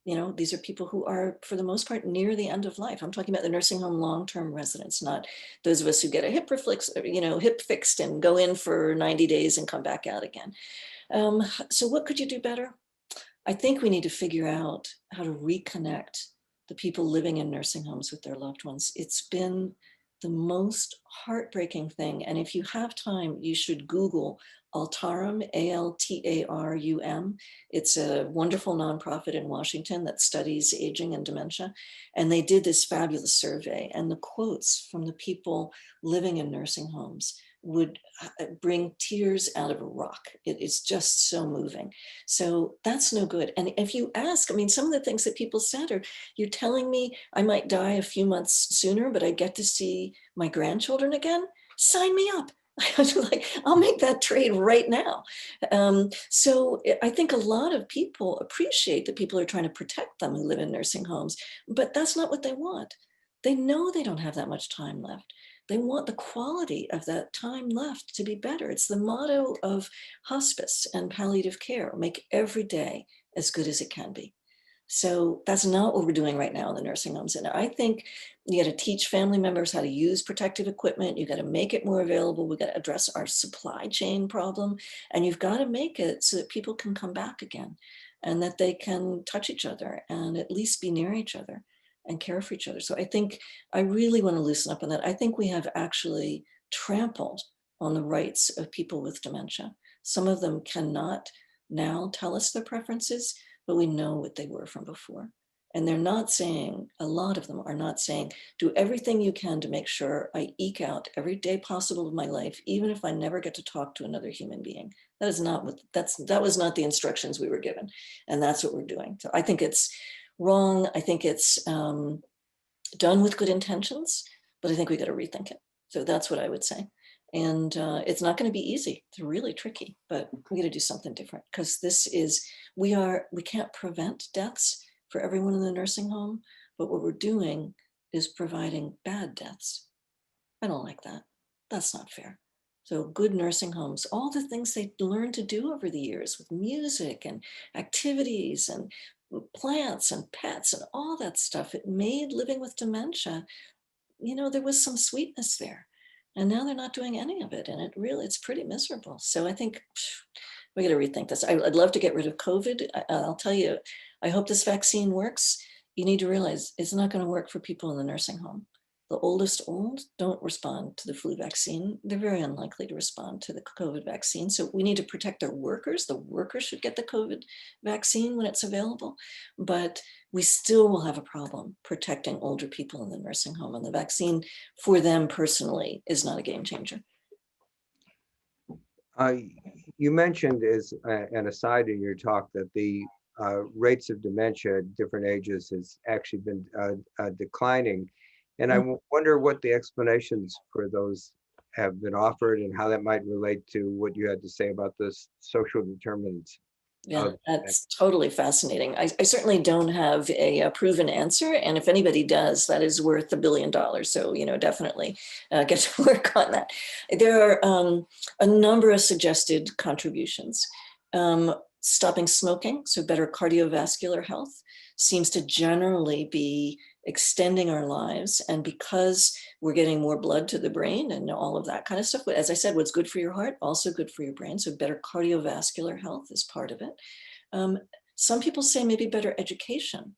you know, these are people who are, for the most part, near the end of life. I'm talking about the nursing home long-term residents, not those of us who get a hip fixed and go in for 90 days and come back out again. So what could you do better? I think we need to figure out how to reconnect the people living in nursing homes with their loved ones. It's been the most heartbreaking thing. And if you have time, you should Google Altarum, A-L-T-A-R-U-M. It's a wonderful nonprofit in Washington that studies aging and dementia. And they did this fabulous survey, and the quotes from the people living in nursing homes would bring tears out of a rock. It is just so moving. So that's no good. And if you ask, I mean, some of the things that people said are, you're telling me I might die a few months sooner, but I get to see my grandchildren again? Sign me up. Like, I'll make that trade right now. So I think a lot of people appreciate that people are trying to protect them who live in nursing homes, but that's not what they want. They know they don't have that much time left. They want the quality of that time left to be better. It's the motto of hospice and palliative care: make every day as good as it can be. So that's not what we're doing right now in the nursing homes. And I think you got to teach family members how to use protective equipment. You got to make it more available. We got to address our supply chain problem. And you've got to make it so that people can come back again and that they can touch each other and at least be near each other and care for each other. So I think I really want to loosen up on that. I think we have actually trampled on the rights of people with dementia. Some of them cannot now tell us their preferences, but we know what they were from before. And they're not saying, a lot of them are not saying, do everything you can to make sure I eke out every day possible of my life, even if I never get to talk to another human being. That is not what, that was not the instructions we were given. And that's what we're doing. So I think it's wrong. I think it's done with good intentions, but I think we got to rethink it. So that's what I would say. And it's not going to be easy. It's really tricky, but we got to do something different, because this is, we can't prevent deaths for everyone in the nursing home, but what we're doing is providing bad deaths. I don't like that. That's not fair. So good nursing homes, all the things they learned to do over the years with music and activities and plants and pets and all that stuff, it made living with dementia, you know, there was some sweetness there. And now they're not doing any of it. And it's pretty miserable. So I think we got to rethink this. I'd love to get rid of COVID. I'll tell you, I hope this vaccine works. You need to realize it's not going to work for people in the nursing home. The oldest don't respond to the flu vaccine. They're very unlikely to respond to the COVID vaccine. So we need to protect their workers. The workers should get the COVID vaccine when it's available, but we still will have a problem protecting older people in the nursing home, and the vaccine for them personally is not a game changer. You mentioned, as an aside in your talk, that the rates of dementia at different ages has actually been declining. And I wonder what the explanations for those have been offered and how that might relate to what you had to say about the social determinants. Yeah, that's totally fascinating. I certainly don't have a proven answer. And if anybody does, that is worth $1 billion. So, you know, definitely get to work on that. There are a number of suggested contributions. Stopping smoking, so better cardiovascular health, seems to generally be extending our lives. And because we're getting more blood to the brain and all of that kind of stuff, but as I said, what's good for your heart, also good for your brain. So better cardiovascular health is part of it. Some people say maybe better education.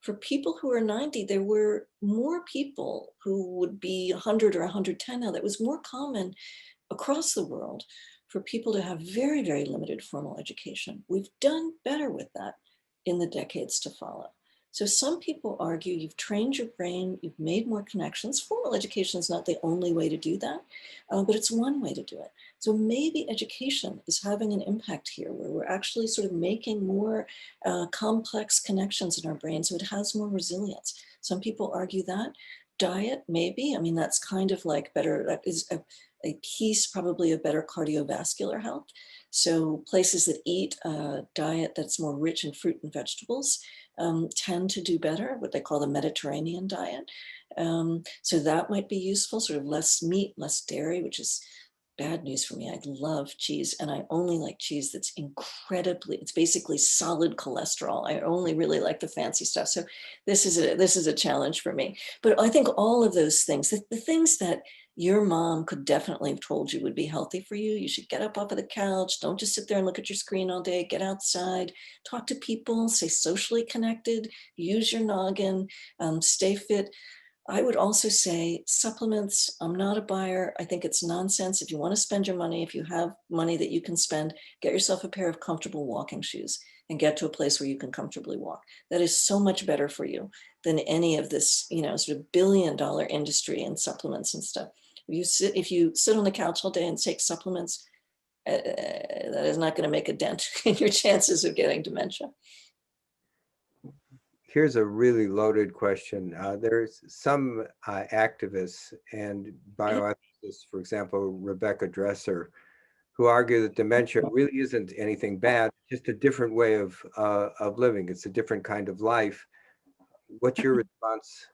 For people who are 90, there were more people who would be 100 or 110 now. That was more common across the world for people to have very, very limited formal education. We've done better with that in the decades to follow. So some people argue you've trained your brain, you've made more connections. Formal education is not the only way to do that, but it's one way to do it. So maybe education is having an impact here where we're actually sort of making more complex connections in our brain so it has more resilience. Some people argue that. Diet, maybe. I mean, that's kind of like better, that is a piece probably of better cardiovascular health. So places that eat a diet that's more rich in fruit and vegetables tend to do better, what they call the Mediterranean diet. So that might be useful, sort of less meat, less dairy, which is bad news for me. I love cheese, and I only like cheese that's incredibly, it's basically solid cholesterol. I only really like the fancy stuff. So this is a challenge for me. But I think all of those things, the things that your mom could definitely have told you would be healthy for you. You should get up off of the couch. Don't just sit there and look at your screen all day. Get outside, talk to people, stay socially connected, use your noggin, stay fit. I would also say supplements, I'm not a buyer. I think it's nonsense. If you want to spend your money, if you have money that you can spend, get yourself a pair of comfortable walking shoes and get to a place where you can comfortably walk. That is so much better for you than any of this, sort of billion-dollar industry and supplements and stuff. If you sit on the couch all day and take supplements, that is not going to make a dent in your chances of getting dementia. Here's a really loaded question. There's some activists and bioethicists, for example, Rebecca Dresser, who argue that dementia really isn't anything bad, just a different way of living. It's a different kind of life. What's your response?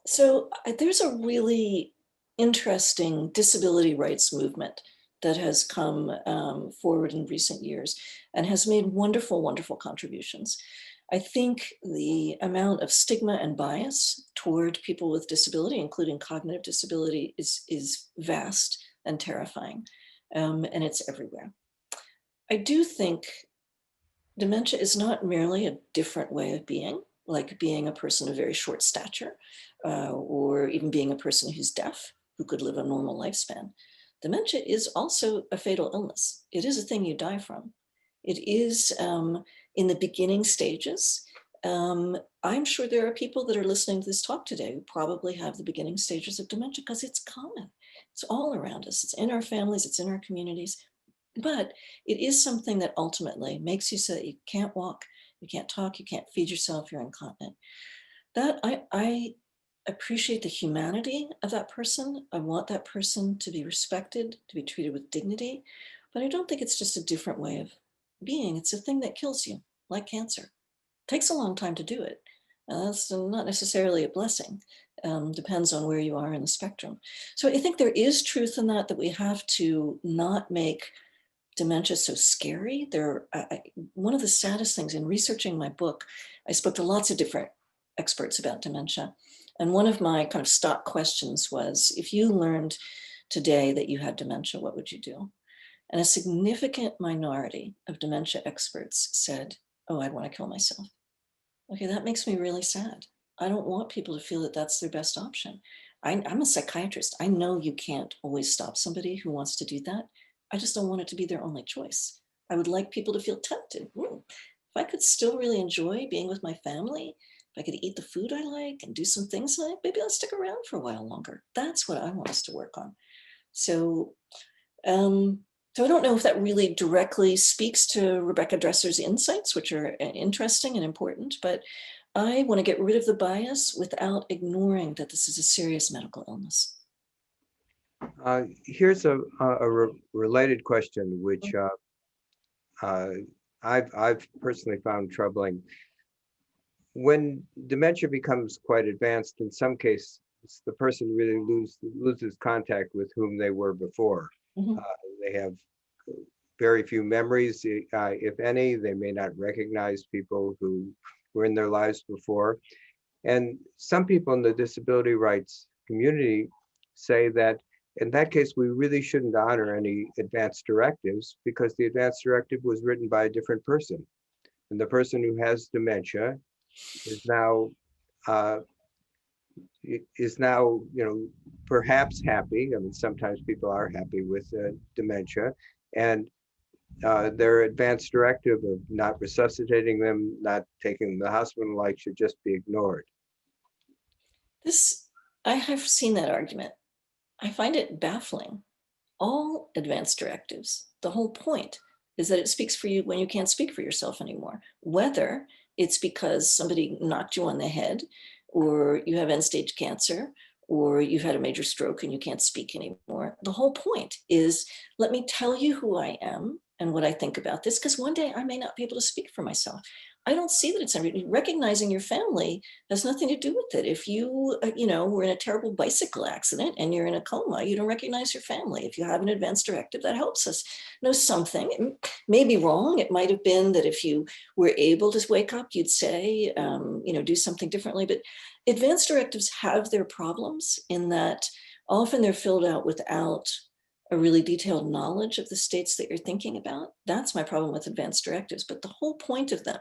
So there's a really interesting disability rights movement that has come forward in recent years and has made wonderful, wonderful contributions. I think the amount of stigma and bias toward people with disability, including cognitive disability, is vast and terrifying, and it's everywhere. I do think dementia is not merely a different way of being, like being a person of very short stature, or even being a person who's deaf, who could live a normal lifespan. Dementia is also a fatal illness. It is a thing you die from. It is in the beginning stages. I'm sure there are people that are listening to this talk today who probably have the beginning stages of dementia because it's common. It's all around us. It's in our families, it's in our communities. But it is something that ultimately makes you so that you can't walk, you can't talk, you can't feed yourself, you're incontinent. That I appreciate the humanity of that person. I want that person to be respected, to be treated with dignity, but I don't think it's just a different way of being. It's a thing that kills you, like cancer. It takes a long time to do it. That's not necessarily a blessing. Depends on where you are in the spectrum. So I think there is truth in that we have to not make dementia so scary. One of the saddest things in researching my book, I spoke to lots of different experts about dementia. And one of my kind of stock questions was, if you learned today that you had dementia, what would you do? And a significant minority of dementia experts said, oh, I'd want to kill myself. Okay, that makes me really sad. I don't want people to feel that that's their best option. I'm a psychiatrist. I know you can't always stop somebody who wants to do that. I just don't want it to be their only choice. I would like people to feel tempted. If I could still really enjoy being with my family, if I could eat the food I like and do some things I like, maybe I'll stick around for a while longer. That's what I want us to work on. So I don't know if that really directly speaks to Rebecca Dresser's insights, which are interesting and important, but I want to get rid of the bias without ignoring that this is a serious medical illness. Here's a related question, which I've personally found troubling. When dementia becomes quite advanced, in some cases, the person really loses contact with whom they were before. Mm-hmm. They have very few memories, if any. They may not recognize people who were in their lives before. And some people in the disability rights community say that in that case, we really shouldn't honor any advance directives because the advance directive was written by a different person. And the person who has dementia is now, perhaps happy. I mean, sometimes people are happy with dementia. And their advanced directive of not resuscitating them, not taking them to the hospital, like, should just be ignored. I have seen that argument. I find it baffling. All advanced directives, the whole point is that it speaks for you when you can't speak for yourself anymore, whether it's because somebody knocked you on the head, or you have end-stage cancer, or you've had a major stroke and you can't speak anymore. The whole point is, let me tell you who I am and what I think about this, because one day I may not be able to speak for myself. I don't see that it's recognizing your family has nothing to do with it. If you, were in a terrible bicycle accident and you're in a coma, you don't recognize your family. If you have an advanced directive, that helps us know something. It may be wrong. It might have been that if you were able to wake up, you'd say, do something differently. But advanced directives have their problems in that often they're filled out without a really detailed knowledge of the states that you're thinking about. That's my problem with advanced directives. But the whole point of them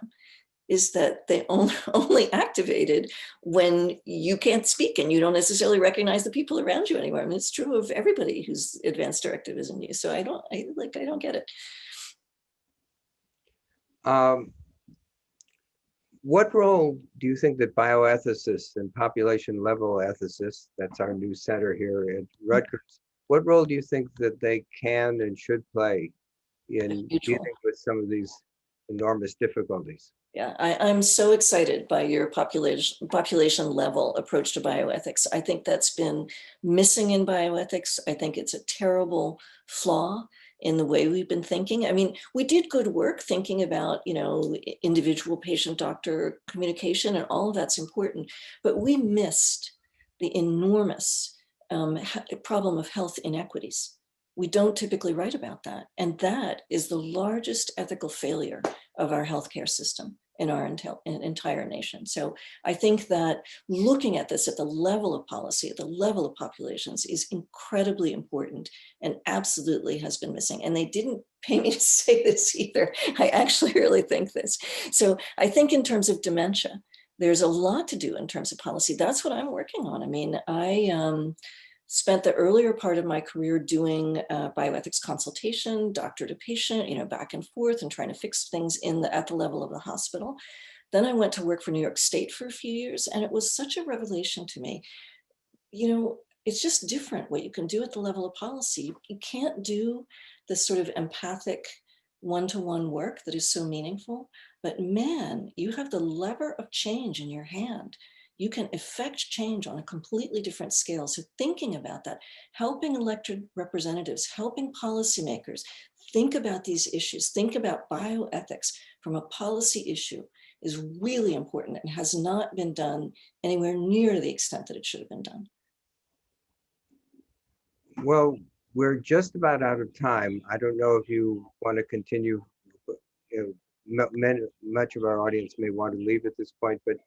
is that they only activated when you can't speak and you don't necessarily recognize the people around you anymore. I mean, it's true of everybody whose advanced directive is in use. So I don't get it. What role do you think that bioethicists and population level ethicists, that's our new center here at Rutgers, what role do you think that they can and should play in dealing with some of these enormous difficulties? Yeah, I'm so excited by your population level approach to bioethics. I think that's been missing in bioethics. I think it's a terrible flaw in the way we've been thinking. I mean, we did good work thinking about, individual patient-doctor communication, and all of that's important, but we missed the enormous problem of health inequities. We don't typically write about that. And that is the largest ethical failure of our healthcare system in our entire nation. So I think that looking at this at the level of policy, at the level of populations, is incredibly important and absolutely has been missing. And they didn't pay me to say this either. I actually really think this. So I think in terms of dementia, there's a lot to do in terms of policy. That's what I'm working on. I mean, I spent the earlier part of my career doing bioethics consultation, doctor to patient, back and forth, and trying to fix things at the level of the hospital. Then I went to work for New York State for a few years, and it was such a revelation to me. It's just different what you can do at the level of policy. You can't do this sort of empathic one-to-one work that is so meaningful, but man, you have the lever of change in your hand. You can effect change on a completely different scale. So thinking about that, helping elected representatives, helping policymakers think about these issues, think about bioethics from a policy issue is really important and has not been done anywhere near the extent that it should have been done. Well, we're just about out of time. I don't know if you want to continue. Much of our audience may want to leave at this point, but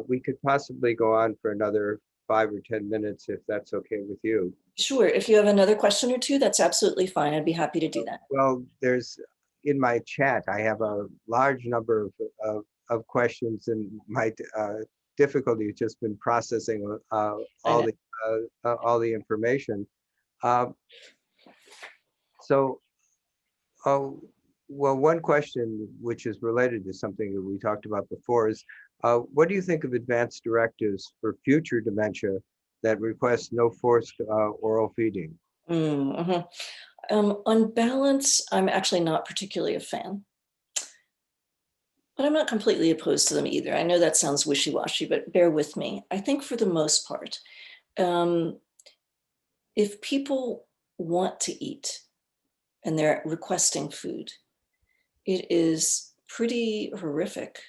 we could possibly go on for another 5 or 10 minutes if that's okay with you. Sure. If you have another question or two, that's absolutely fine. I'd be happy to do that. Well, in my chat, I have a large number of questions, and my difficulty has just been processing all the information. Well, one question which is related to something that we talked about before is, what do you think of advanced directives for future dementia that request no forced oral feeding? On balance, I'm actually not particularly a fan, but I'm not completely opposed to them either. I know that sounds wishy-washy, but bear with me. I think for the most part, if people want to eat and they're requesting food, it is pretty horrific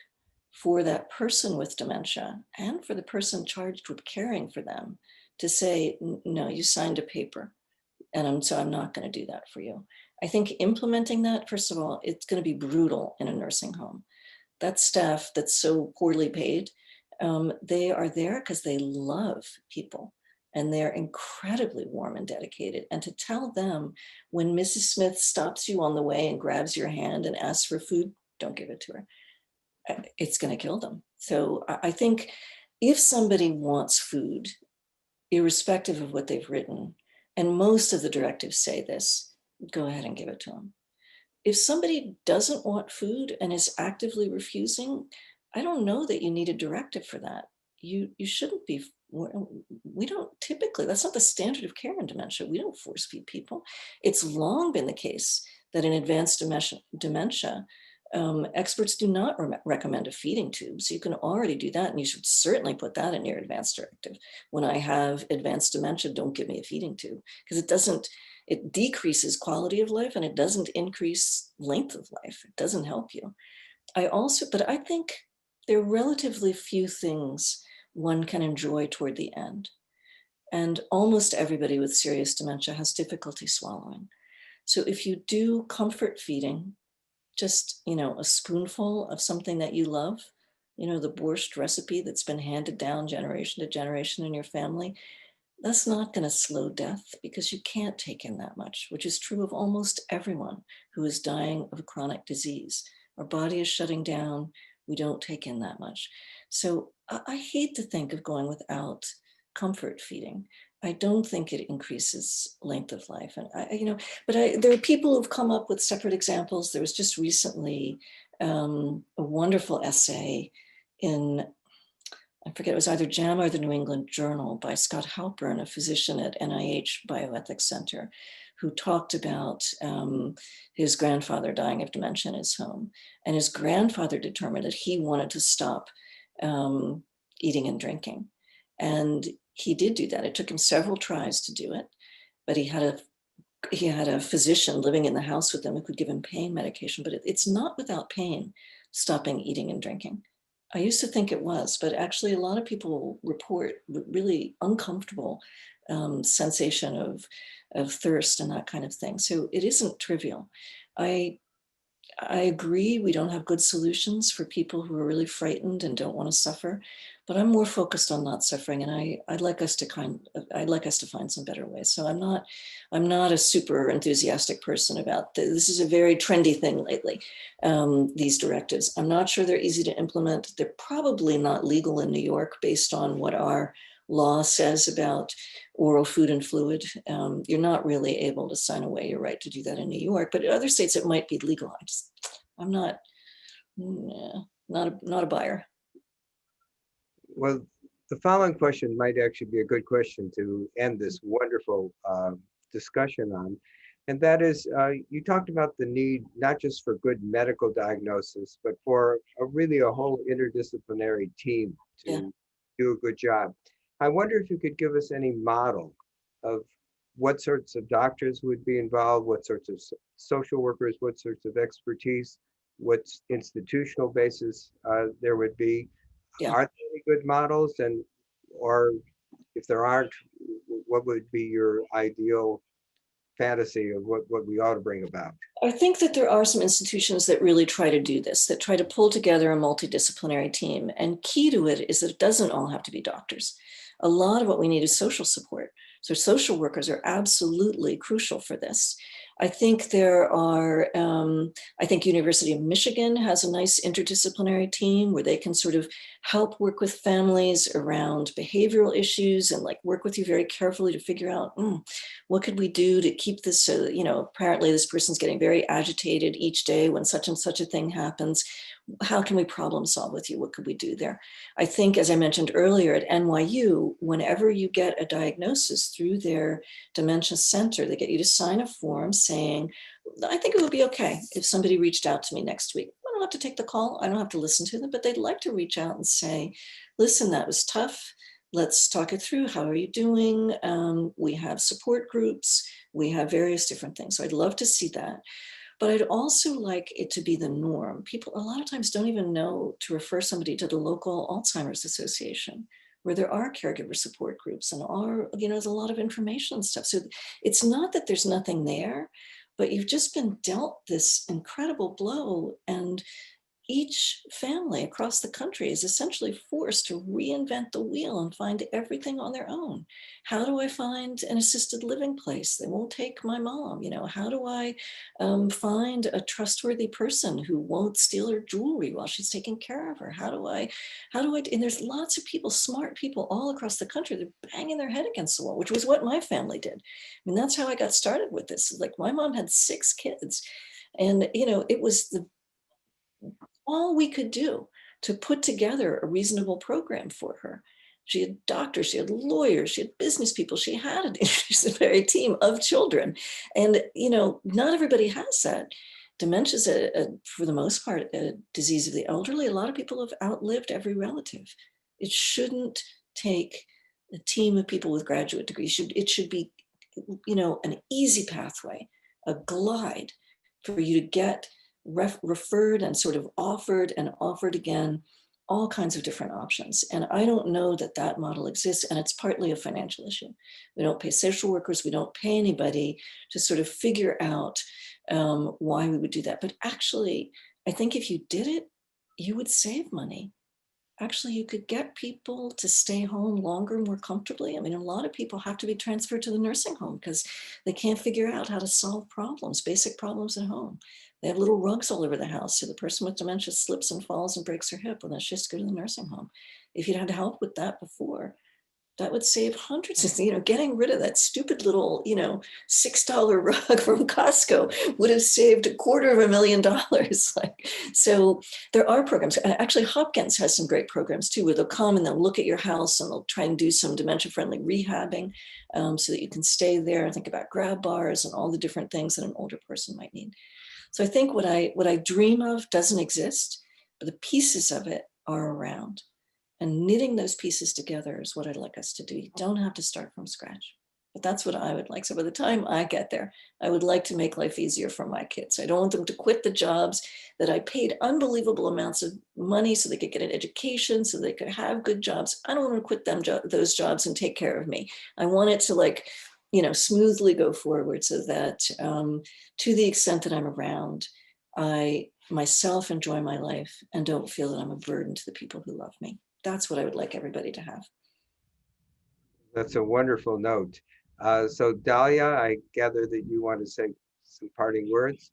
for that person with dementia and for the person charged with caring for them to say, no, you signed a paper, and so I'm not going to do that for you. I think implementing that, first of all, it's going to be brutal in a nursing home. That staff that's so poorly paid, they are there because they love people. And they're incredibly warm and dedicated. And to tell them when Mrs. Smith stops you on the way and grabs your hand and asks for food, don't give it to her. It's going to kill them. So I think if somebody wants food, irrespective of what they've written, and most of the directives say this, go ahead and give it to them. if somebody doesn't want food and is actively refusing, I don't know that you need a directive for that. You shouldn't be, we don't typically, that's not the standard of care in dementia. We don't force feed people. It's long been the case that in advanced dementia, experts do not recommend a feeding tube. So you can already do that, and you should certainly put that in your advanced directive. When I have advanced dementia, don't give me a feeding tube, because it decreases quality of life and it doesn't increase length of life. It doesn't help you. But I think there are relatively few things one can enjoy toward the end. And almost everybody with serious dementia has difficulty swallowing. So if you do comfort feeding, just, a spoonful of something that you love, the borscht recipe that's been handed down generation to generation in your family, that's not going to slow death, because you can't take in that much, which is true of almost everyone who is dying of a chronic disease. Our body is shutting down. We don't take in that much. So I hate to think of going without comfort feeding. I don't think it increases length of life. And there are people who've come up with separate examples. There was just recently a wonderful essay in, I forget, it was either JAMA or the New England Journal, by Scott Halpern, a physician at NIH Bioethics Center, who talked about his grandfather dying of dementia in his home. And his grandfather determined that he wanted to stop eating and drinking. And he did do that. It took him several tries to do it, but he had a physician living in the house with him who could give him pain medication. But it's not without pain stopping eating and drinking. I used to think it was, but actually a lot of people report really uncomfortable sensation of thirst and that kind of thing. So it isn't trivial. I agree we don't have good solutions for people who are really frightened and don't want to suffer, but I'm more focused on not suffering, and I'd like us to find some better ways. So I'm not a super enthusiastic person about this. Is a very trendy thing lately, these directives. I'm not sure they're easy to implement. They're probably not legal in New York based on what our law says about oral food and fluid. You're not really able to sign away your right to do that in New York, but in other states it might be legal. I'm not a buyer. Well, the following question might actually be a good question to end this wonderful discussion on. And that is, you talked about the need, not just for good medical diagnosis, but for really a whole interdisciplinary team to do a good job. I wonder if you could give us any model of what sorts of doctors would be involved, what sorts of social workers, what sorts of expertise, what institutional basis there would be. Yeah. Are there any good models, or if there aren't, what would be your ideal fantasy of what we ought to bring about? I think that there are some institutions that really try to do this, that try to pull together a multidisciplinary team. And key to it is that it doesn't all have to be doctors. A lot of what we need is social support. So social workers are absolutely crucial for this. I think I think University of Michigan has a nice interdisciplinary team where they can sort of help work with families around behavioral issues and work with you very carefully to figure out what could we do to keep this so that, apparently this person's getting very agitated each day when such and such a thing happens. How can we problem solve with you? What could we do there? I think, as I mentioned earlier, at NYU, whenever you get a diagnosis through their dementia center, they get you to sign a form saying, I think it would be okay if somebody reached out to me next week. I don't have to take the call. I don't have to listen to them, but they'd like to reach out and say, listen, that was tough. Let's talk it through. How are you doing? We have support groups. We have various different things. So I'd love to see that. But I'd also like it to be the norm. People a lot of times don't even know to refer somebody to the local Alzheimer's Association, where there are caregiver support groups and there's a lot of information and stuff. So it's not that there's nothing there, but you've just been dealt this incredible blow, and each family across the country is essentially forced to reinvent the wheel and find everything on their own. How do I find an assisted living place? They won't take my mom. How do I find a trustworthy person who won't steal her jewelry while she's taking care of her? How do I, and there's lots of people, smart people all across the country, they're banging their head against the wall, which was what my family did. I mean, that's how I got started with this. My mom had 6 kids. And, you know, it was all we could do to put together a reasonable program for her. She had doctors, she had lawyers, she had business people, she had an interdisciplinary team of children. And, you know, not everybody has that. Dementia is, for the most part, a disease of the elderly. A lot of people have outlived every relative. It shouldn't take a team of people with graduate degrees. It should be, you know, an easy pathway, a glide for you to get referred and sort of offered and offered again, all kinds of different options. And I don't know that that model exists, and it's partly a financial issue. We don't pay social workers, we don't pay anybody to sort of figure out why we would do that. But actually, I think if you did it, you would save money. Actually, you could get people to stay home longer, more comfortably. I mean, a lot of people have to be transferred to the nursing home because they can't figure out how to solve problems, basic problems at home. They have little rugs all over the house, so the person with dementia slips and falls and breaks her hip. Well, let's just go to the nursing home. If you'd had help with that before, that would save hundreds of, you know, getting rid of that stupid little, you know, $6 rug from Costco would have saved $250,000. Like, so there are programs. Actually, Hopkins has some great programs too, where they'll come and they'll look at your house and they'll try and do some dementia-friendly rehabbing so that you can stay there and think about grab bars and all the different things that an older person might need. So I think what I dream of doesn't exist, but the pieces of it are around. And knitting those pieces together is what I'd like us to do. You don't have to start from scratch, but that's what I would like. So by the time I get there, I would like to make life easier for my kids. I don't want them to quit the jobs that I paid unbelievable amounts of money so they could get an education, so they could have good jobs. I don't want to quit those jobs and take care of me. I want it to, like, you know, smoothly go forward so that to the extent that I'm around, I myself enjoy my life and don't feel that I'm a burden to the people who love me. That's what I would like everybody to have. That's a wonderful note. So Dahlia, I gather that you want to say some parting words.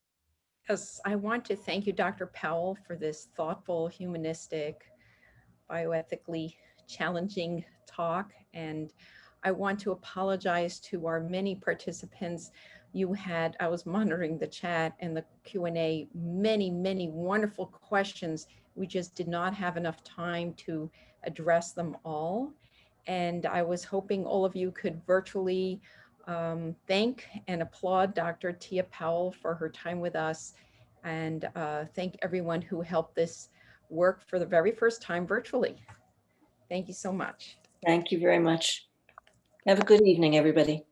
Yes, I want to thank you, Dr. Powell, for this thoughtful, humanistic, bioethically challenging talk. And I want to apologize to our many participants. I was monitoring the chat and the Q&A, many wonderful questions. We just did not have enough time to address them all. And I was hoping all of you could virtually thank and applaud Dr. Tia Powell for her time with us, and thank everyone who helped this work for the very first time virtually. Thank you so much. Thank you very much. Have a good evening, everybody.